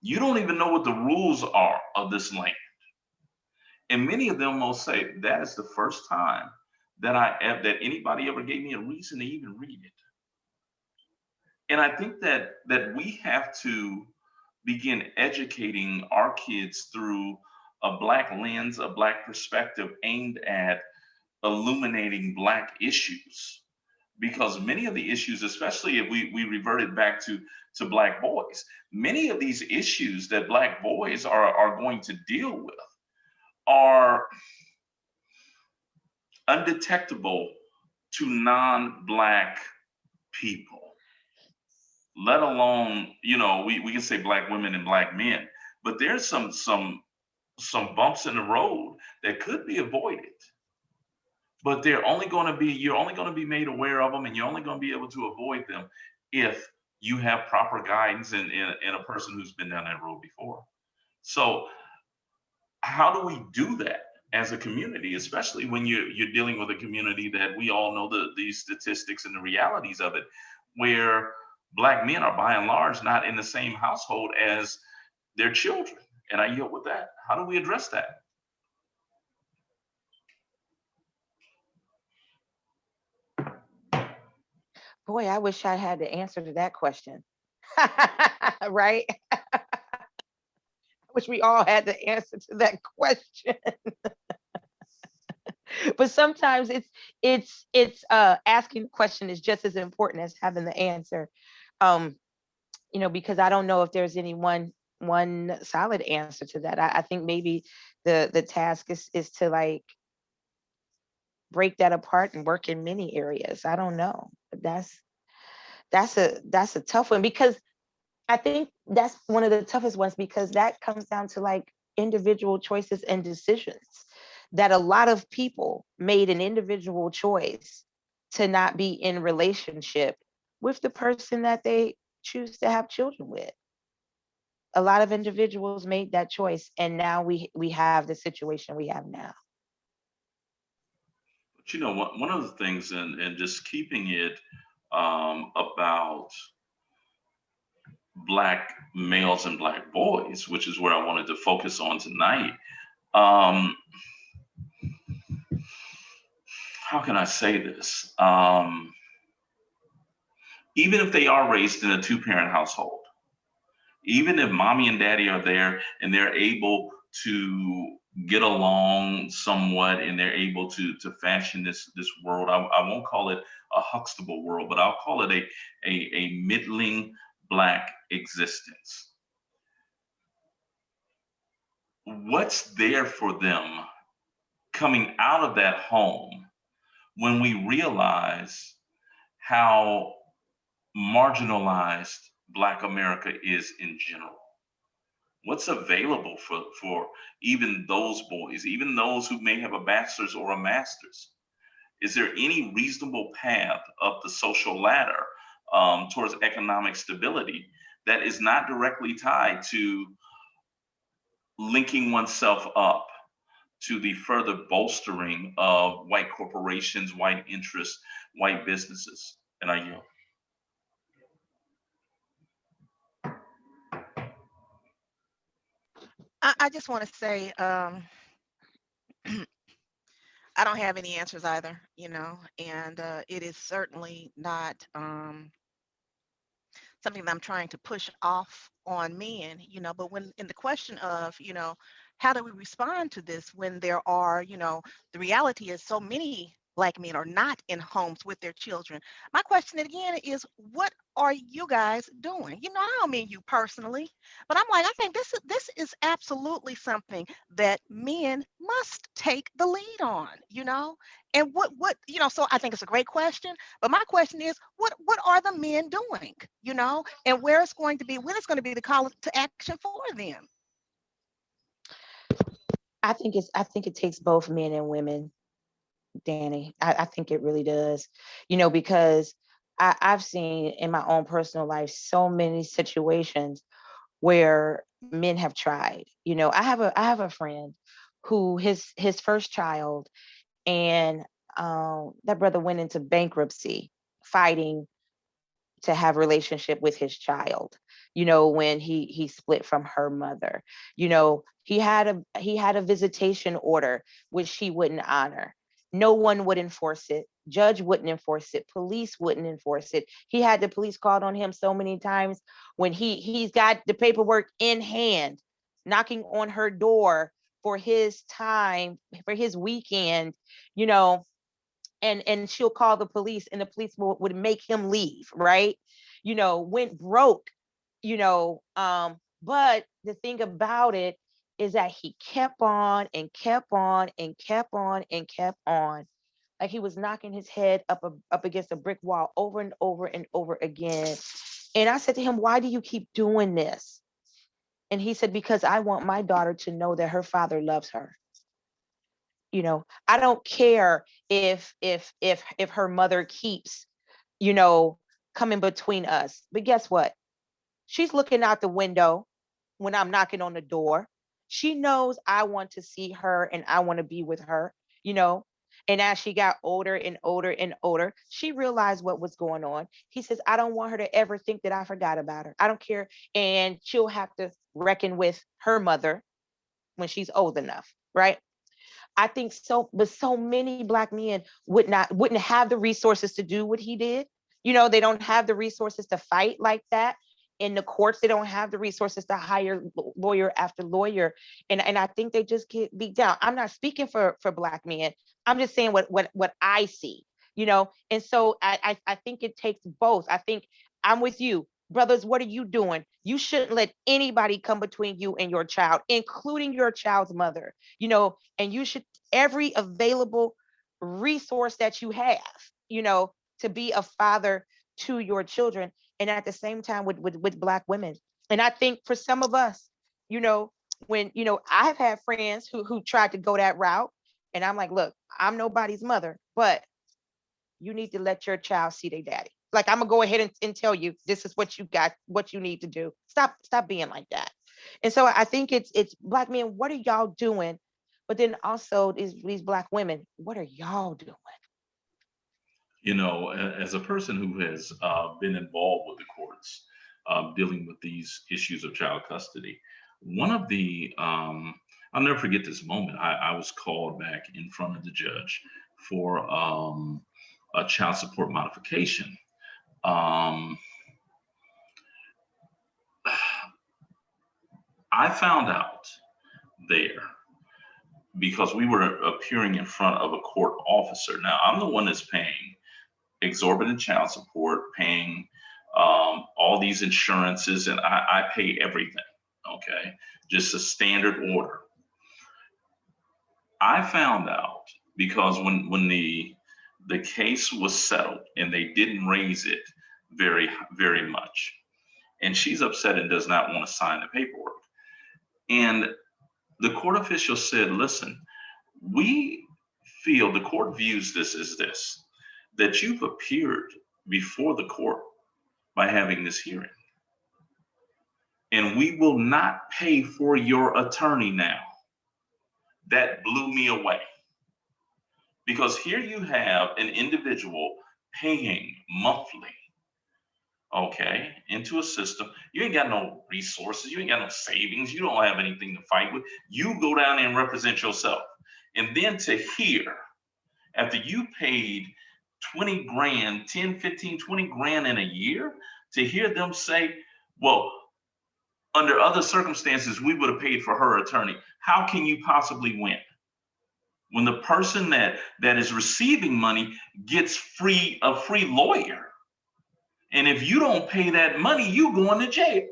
You don't even know what the rules are of this land. And many of them will say, that is the first time that anybody ever gave me a reason to even read it. And I think that we have to begin educating our kids through a Black lens, a Black perspective aimed at illuminating Black issues. Because many of the issues, especially if we reverted back to Black boys, many of these issues that Black boys are going to deal with are undetectable to non-Black people. Let alone, we can say Black women and Black men, but there's some bumps in the road that could be avoided. But you're only going to be made aware of them, and you're only going to be able to avoid them if you have proper guidance and a person who's been down that road before. So how do we do that as a community, especially when you're dealing with a community that we all know the statistics and the realities of it, where Black men are by and large not in the same household as their children? And I yield with that. How do we address that? Boy, I wish I had the answer to that question. Right? I wish we all had the answer to that question. But sometimes it's asking the question is just as important as having the answer. Because I don't know if there's any one solid answer to that. I think maybe the task is to like break that apart and work in many areas. I don't know. But that's a tough one, because I think that's one of the toughest ones, because that comes down to like individual choices and decisions, that a lot of people made an individual choice to not be in relationship with the person that they choose to have children with. A lot of individuals made that choice, and now we have the situation we have now. But one of the things, and just keeping it about Black males and Black boys, which is where I wanted to focus on tonight. How can I say this? Even if they are raised in a two-parent household, even if mommy and daddy are there and they're able to get along somewhat, and they're able to fashion this world, I won't call it a Huxtable world, but I'll call it a middling Black existence. what's there for them coming out of that home when we realize how marginalized Black America is in general? What's available for even those boys, even those who may have a bachelor's or a master's? Is there any reasonable path up the social ladder towards economic stability that is not directly tied to linking oneself up to the further bolstering of white corporations, white interests, white businesses? And I yield. I just want to say, I don't have any answers either, and it is certainly not something that I'm trying to push off on men, but when in the question of, how do we respond to this when there are, the reality is so many Black men are not in homes with their children. My question again is, what are you guys doing? I don't mean you personally, but I'm like, I think this is absolutely something that men must take the lead on, and so I think it's a great question, but my question is, what are the men doing, and when it's going to be the call to action for them? I think it takes both men and women, Danny. I think it really does, because I've seen in my own personal life so many situations where men have tried. I have a friend who his first child, and that brother went into bankruptcy fighting to have relationship with his child, when he split from her mother. He had a visitation order which she wouldn't honor. No one would enforce it. Judge wouldn't enforce it. Police wouldn't enforce it. He had the police called on him so many times when he's got the paperwork in hand, knocking on her door for his time, for his weekend, and she'll call the police, and the police would make him leave, right? Went broke, but the thing about it is that he kept on and kept on and kept on and kept on, like he was knocking his head up against a brick wall over and over and over again. And I said to him, why do you keep doing this? And he said, because I want my daughter to know that her father loves her. I don't care if her mother keeps, coming between us. But guess what? She's looking out the window when I'm knocking on the door. She knows I want to see her and I want to be with her, you know. And as she got older and older and older, she realized what was going on. He says, I don't want her to ever think that I forgot about her. I don't care. And she'll have to reckon with her mother when she's old enough, right? I think so, but so many Black men wouldn't have the resources to do what he did. They don't have the resources to fight like that. In the courts, they don't have the resources to hire lawyer after lawyer. And I think they just get beat down. I'm not speaking for Black men. I'm just saying what I see, And so I think it takes both. I think I'm with you. Brothers, what are you doing? You shouldn't let anybody come between you and your child, including your child's mother, and you should every available resource that you have, to be a father to your children. And at the same time with Black women. And I think for some of us, when, I've had friends who tried to go that route, and I'm like, look, I'm nobody's mother, but you need to let your child see their daddy. Like, I'm gonna go ahead and tell you, this is what you got, what you need to do. Stop being like that. And so I think it's Black men, what are y'all doing? But then also these Black women, what are y'all doing? As a person who has been involved with the courts dealing with these issues of child custody, one of the, I'll never forget this moment. I was called back in front of the judge for a child support modification. I found out there because we were appearing in front of a court officer. Now, I'm the one that's paying exorbitant child support, paying all these insurances, and I pay everything, okay? Just a standard order. I found out because when the case was settled and they didn't raise it very much, and she's upset and does not want to sign the paperwork. And the court official said, listen, we feel the court views this as this, that you've appeared before the court by having this hearing. And we will not pay for your attorney now. That blew me away. Because here you have an individual paying monthly, okay, into a system. You ain't got no resources. You ain't got no savings. You don't have anything to fight with. You go down there and represent yourself. And then to hear, after you paid 20 grand, 10, 15, 20 grand in a year, to hear them say, well, under other circumstances, we would have paid for her attorney. How can you possibly win? When the person that is receiving money gets a free lawyer. And if you don't pay that money, you going to jail.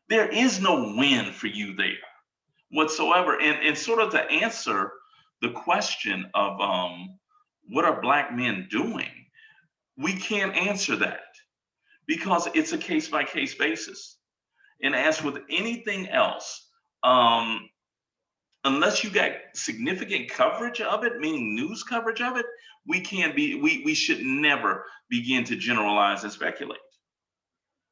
There is no win for you there whatsoever. And sort of to answer the question of what are Black men doing, we can't answer that because it's a case-by-case basis. And as with anything else, unless you got significant coverage of it, meaning news coverage of it, we should never begin to generalize and speculate.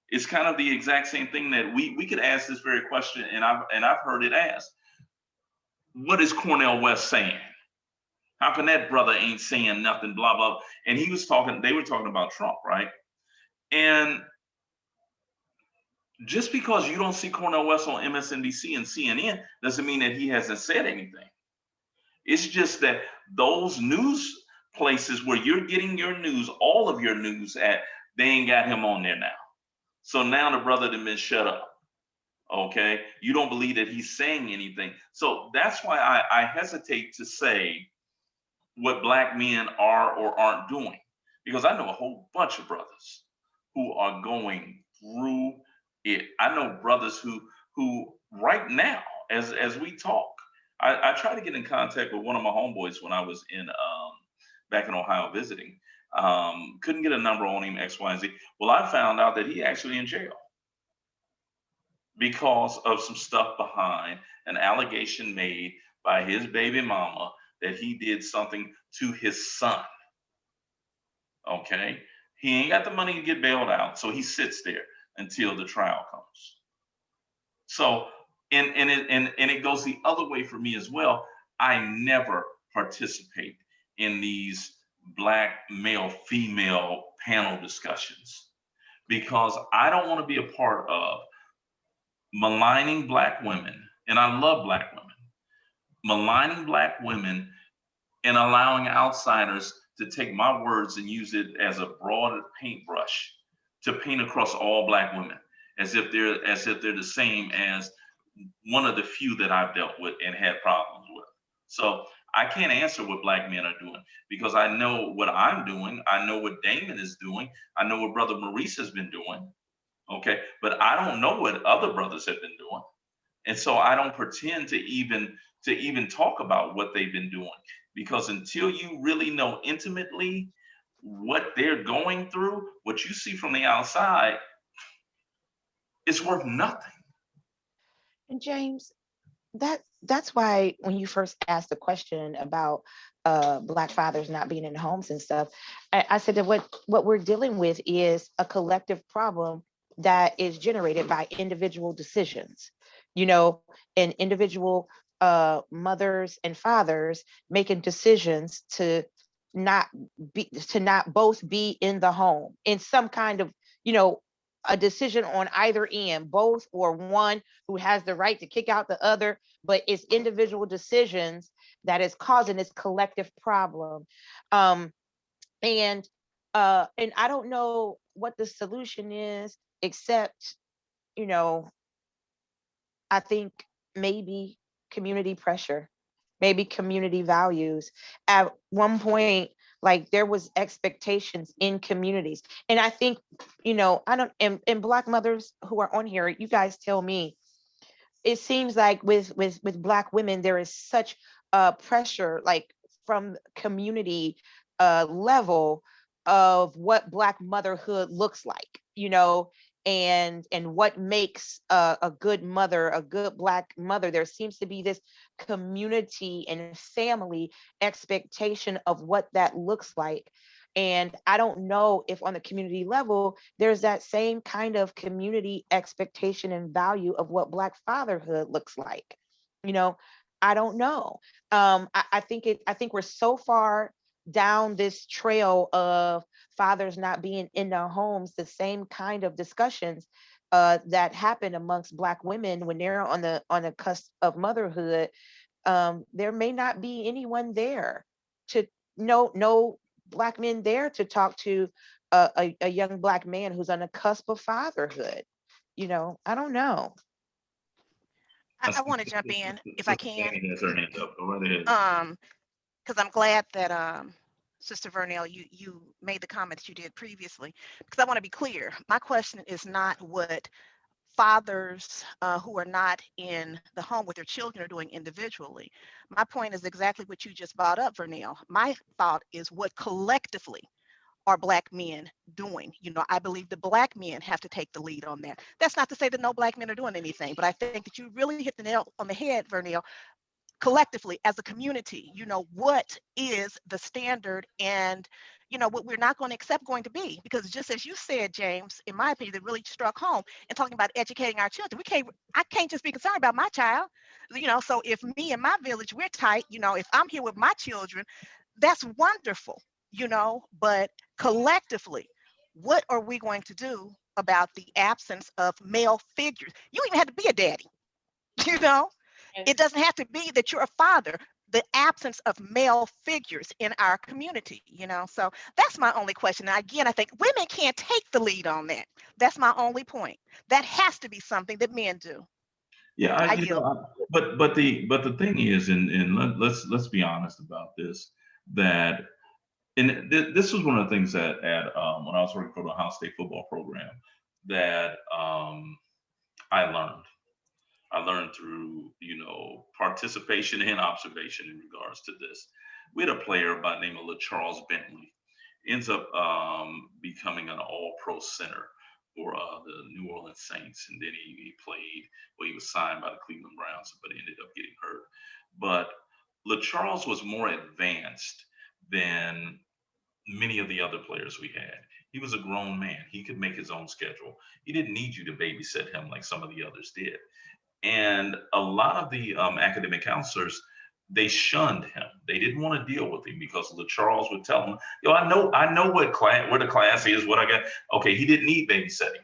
It's kind of the exact same thing that we could ask this very question, and I've heard it asked. What is Cornel West saying? How can that brother ain't saying nothing, blah, blah. And they were talking about Trump, right? And just because you don't see Cornel West on MSNBC and CNN doesn't mean that he hasn't said anything. It's just that those news places where you're getting your news, all of your news at, they ain't got him on there now. So now the brother done been shut up. Okay, you don't believe that he's saying anything. So that's why I hesitate to say what Black men are or aren't doing, because I know a whole bunch of brothers who are going through it. I know brothers who right now, as we talk, I try to get in contact with one of my homeboys when I was back in Ohio visiting. Couldn't get a number on him, X, Y, and Z. Well, I found out that he actually in jail because of some stuff behind an allegation made by his baby mama that he did something to his son. Okay, he ain't got the money to get bailed out, so he sits there until the trial comes. So, and it goes the other way for me as well. I never participate in these Black male-female panel discussions because I don't want to be a part of maligning Black women, and I love Black women, maligning Black women and allowing outsiders to take my words and use it as a broad paintbrush to paint across all Black women as if they're the same as one of the few that I've dealt with and had problems with. So I can't answer what Black men are doing because I know what I'm doing. I know what Damon is doing. I know what Brother Maurice has been doing. Okay, but I don't know what other brothers have been doing. And so I don't pretend to even talk about what they've been doing, because until you really know intimately what they're going through, what you see from the outside, it's worth nothing. And James, that's why when you first asked the question about Black fathers not being in homes and stuff, I said that what we're dealing with is a collective problem that is generated by individual decisions, and individual mothers and fathers making decisions to not both be in the home in some kind of, a decision on either end, both or one who has the right to kick out the other, but it's individual decisions that is causing this collective problem. And I don't know what the solution is, except, I think maybe community pressure, maybe community values. At one point, like, there was expectations in communities. And I think, I don't, and Black mothers who are on here, you guys tell me, it seems like with Black women, there is such pressure, like from community level of what Black motherhood looks like, and what makes a good mother, a good Black mother. There seems to be this community and family expectation of what that looks like. And I don't know if on the community level, there's that same kind of community expectation and value of what Black fatherhood looks like. You know, I don't know. I think we're so far down this trail of fathers not being in their homes, the same kind of discussions that happen amongst Black women when they're on the cusp of motherhood. There may not be anyone there to no Black men there to talk to a young Black man who's on the cusp of fatherhood. I don't know. I want to jump in if I can, Annie has her hand up. Go right ahead. because I'm glad that Sister Vernell, you made the comments you did previously, because I want to be clear. My question is not what fathers who are not in the home with their children are doing individually. My point is exactly what you just brought up, Vernell. My thought is what collectively are Black men doing. I believe the Black men have to take the lead on that. That's not to say that no Black men are doing anything, but I think that you really hit the nail on the head, Vernell. Collectively, as a community, what is the standard, and what we're not going to accept going to be, because just as you said, James, in my opinion, that really struck home in talking about educating our children. I can't just be concerned about my child. So if me and my village, we're tight, if I'm here with my children, that's wonderful, but collectively, what are we going to do about the absence of male figures? You even had to be a daddy. you know it doesn't have to be that you're a father. The absence of male figures in our community, so that's my only question. And again, I think women can't take the lead on that. That's my only point. That has to be something that men do. Yeah, I yield. but the thing is, and let's be honest about this, that this was one of the things that at when I was working for the Ohio State football program that I learned. I learned through, participation and observation in regards to this. We had a player by the name of Charles Bentley, ends up becoming an all-pro center for the New Orleans Saints. And then he played, well, he was signed by the Cleveland Browns, but ended up getting hurt. But LaCharles was more advanced than many of the other players we had. He was a grown man. He could make his own schedule. He didn't need you to babysit him like some of the others did. And a lot of the academic counselors, they shunned him. They didn't want to deal with him because Charles would tell them, I know what class, where the class is, what I got. Okay, he didn't need babysitting.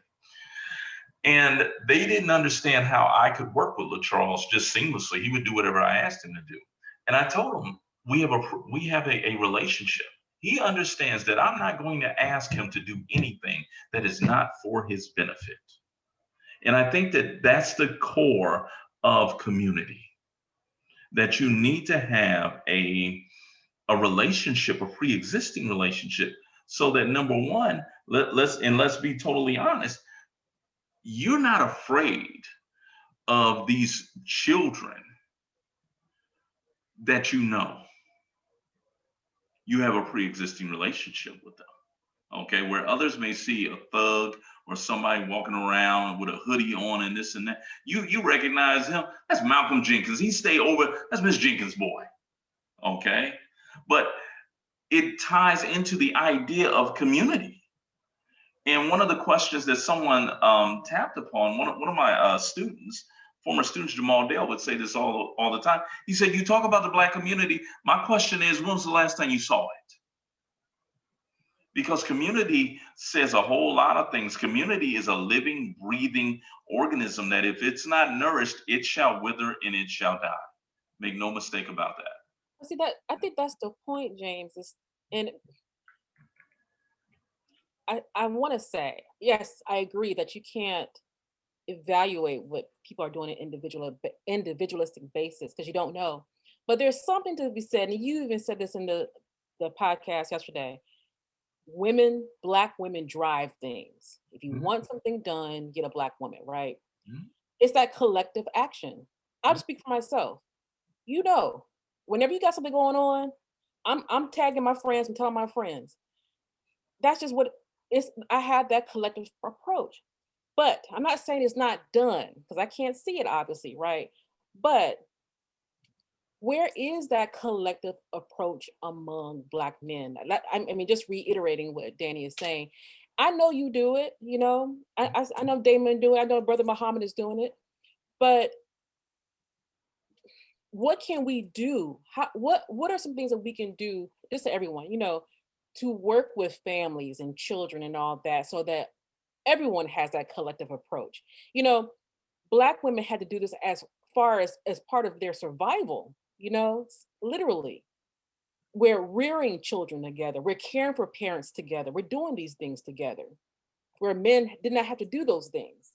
And they didn't understand how I could work with Charles just seamlessly. He would do whatever I asked him to do. And I told him, we have a relationship. He understands that I'm not going to ask him to do anything that is not for his benefit. And I think that that's the core of community, that you need to have a relationship, a pre-existing relationship, so that number one, let's be totally honest, you're not afraid of these children that you have a pre-existing relationship with them. Okay, where others may see a thug or somebody walking around with a hoodie on and this and that, you recognize him. That's Malcolm Jenkins. He stay over. That's Miss Jenkins' boy. Okay, but it ties into the idea of community. And one of the questions that someone tapped upon, one of my students, former students, Jamal Dale, would say this all the time. He said, "You talk about the Black community. My question is, when was the last time you saw it?" Because community says a whole lot of things. Community is a living, breathing organism that if it's not nourished, it shall wither and it shall die. Make no mistake about that. See that I think that's the point, James. And I want to say, yes, I agree that you can't evaluate what people are doing on an individualistic basis because you don't know. But there's something to be said, and you even said this in the podcast yesterday. Black women drive things. If you want something done, get a Black woman, right? It's that collective action. I'll speak for myself. Whenever you got something going on, I'm tagging my friends and telling my friends. That's just what it's I have that collective approach. But I'm not saying it's not done because I can't see it obviously, right? But where is that collective approach among Black men? I mean, just reiterating what Danny is saying. I know you do it, you know. I know Damon do it. I know Brother Muhammad is doing it. But what can we do? What are some things that we can do just to everyone, you know, to work with families and children and all that so that everyone has that collective approach. You know, Black women had to do this as far as part of their survival, you know, literally. We're rearing children together. We're caring for parents together. We're doing these things together. Where men did not have to do those things.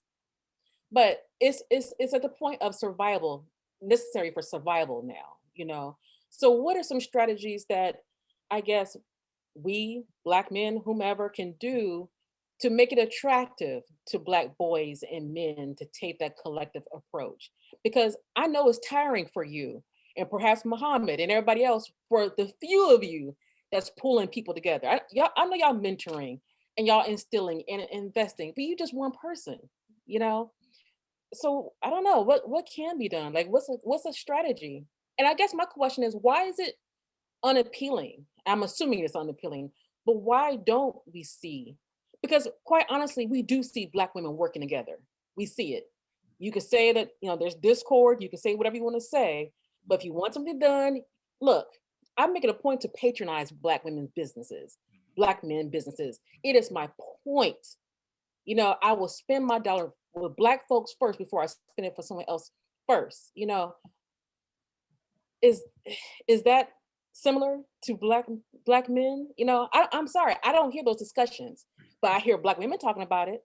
But it's at the point of survival, necessary for survival now, you know. So what are some strategies that I guess we Black men, whomever, can do to make it attractive to Black boys and men to take that collective approach? Because I know it's tiring for you and perhaps Muhammad and everybody else, for the few of you that's pulling people together. I know y'all mentoring and y'all instilling and investing, but you just one person, you know. So I don't know what can be done. Like what's a strategy? And I guess my question is, why is it unappealing? I'm assuming it's unappealing, but why don't we see? Because quite honestly, we do see Black women working together. We see it. You can say that, you know, there's discord, you can say whatever you want to say, but if you want something done, look, I make it a point to patronize Black women's businesses, Black men businesses. It is my point. You know, I will spend my dollar with Black folks first before I spend it for someone else first. You know, is is that similar to Black men? You know, I'm sorry, I don't hear those discussions, but I hear Black women talking about it.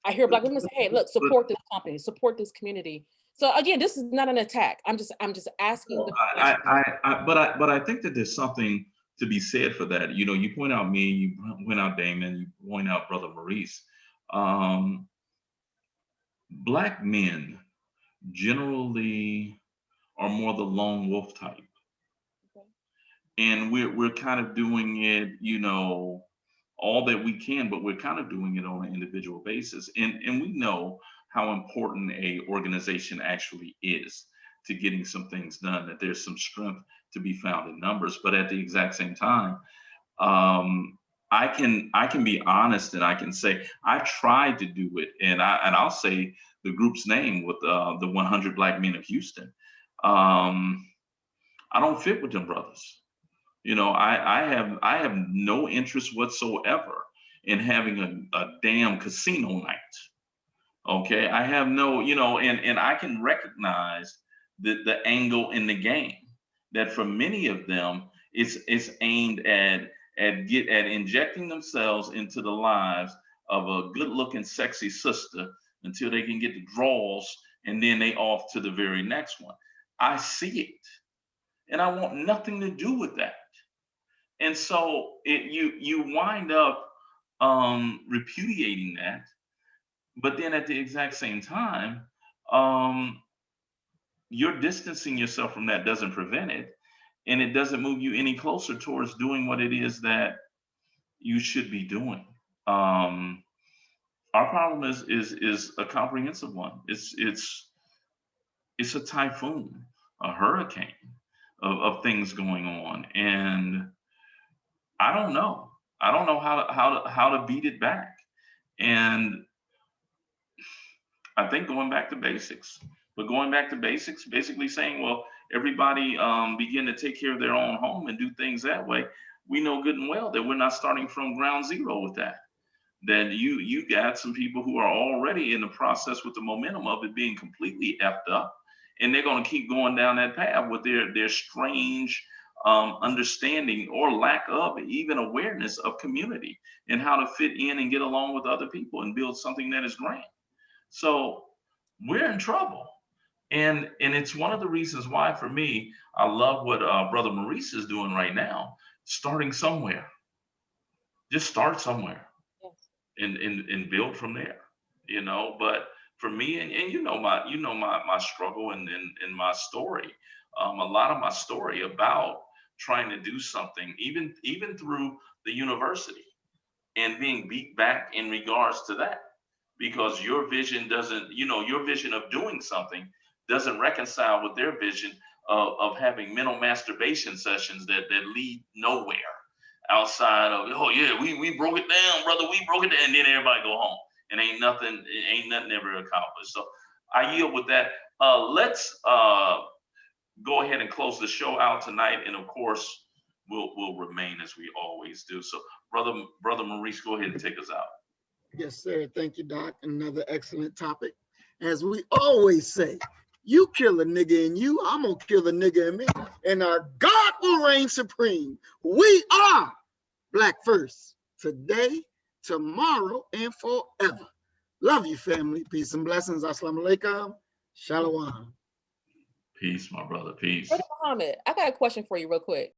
I hear Black women say, "Hey, look, But support this company, support this community." So again, this is not an attack. I'm just asking the question. but I think that there's something to be said for that. You know, you point out me, you point out Damon, you point out Brother Maurice. Um, Black men generally are more the lone wolf type, Okay. and we're kind of doing it, you know, all that we can, but we're kind of doing it on an individual basis, and we know how important a organization actually is to getting some things done. That there's some strength to be found in numbers, but at the exact same time, I can be honest and I can say I tried to do it, and I'll say the group's name with the 100 Black Men of Houston. Um, I don't fit with them brothers. You know, I have no interest whatsoever in having a damn casino night. Okay, I have no, you know, and I can recognize the angle in the game that for many of them it's aimed at injecting themselves into the lives of a good looking sexy sister until they can get the draws, and then they off to the very next one. I see it, and I want nothing to do with that. And so you wind up repudiating that, but then at the exact same time, um, you're distancing yourself from that doesn't prevent it, and it doesn't move you any closer towards doing what it is that you should be doing. Um, our problem is a comprehensive one. It's a typhoon, a hurricane of things going on, and I don't know. I don't know how to beat it back. And I think going back to basics, but going back to basics, basically saying, well, everybody begin to take care of their own home and do things that way. We know good and well that we're not starting from ground zero with that. That you got some people who are already in the process with the momentum of it being completely effed up, and they're going to keep going down that path with their strange understanding or lack of even awareness of community and how to fit in and get along with other people and build something that is grand. So we're in trouble. And it's one of the reasons why, for me, I love what Brother Maurice is doing right now, starting somewhere. Just start somewhere Yes. and build from there, you know. But for me, and you know my struggle and my story. a lot of my story about trying to do something, even through the university, and being beat back in regards to that, because your vision doesn't, your vision of doing something doesn't reconcile with their vision of having mental masturbation sessions that lead nowhere outside of, oh yeah, we broke it down, brother, we broke it down, and then everybody go home and ain't nothing ever accomplished. So I yield with that. Let's go ahead and close the show out tonight, and of course we'll remain as we always do. So brother Maurice, go ahead and take us out. Yes, sir. Thank you, Doc. Another excellent topic. As we always say, you kill a nigga in you, I'm gonna kill a nigga in me, and our God will reign supreme. We are Black first, today, tomorrow, and forever. Love you, family. Peace and blessings. Assalamu alaikum. Shalom. Peace, my brother. Peace. Brother Muhammad, I got a question for you real quick.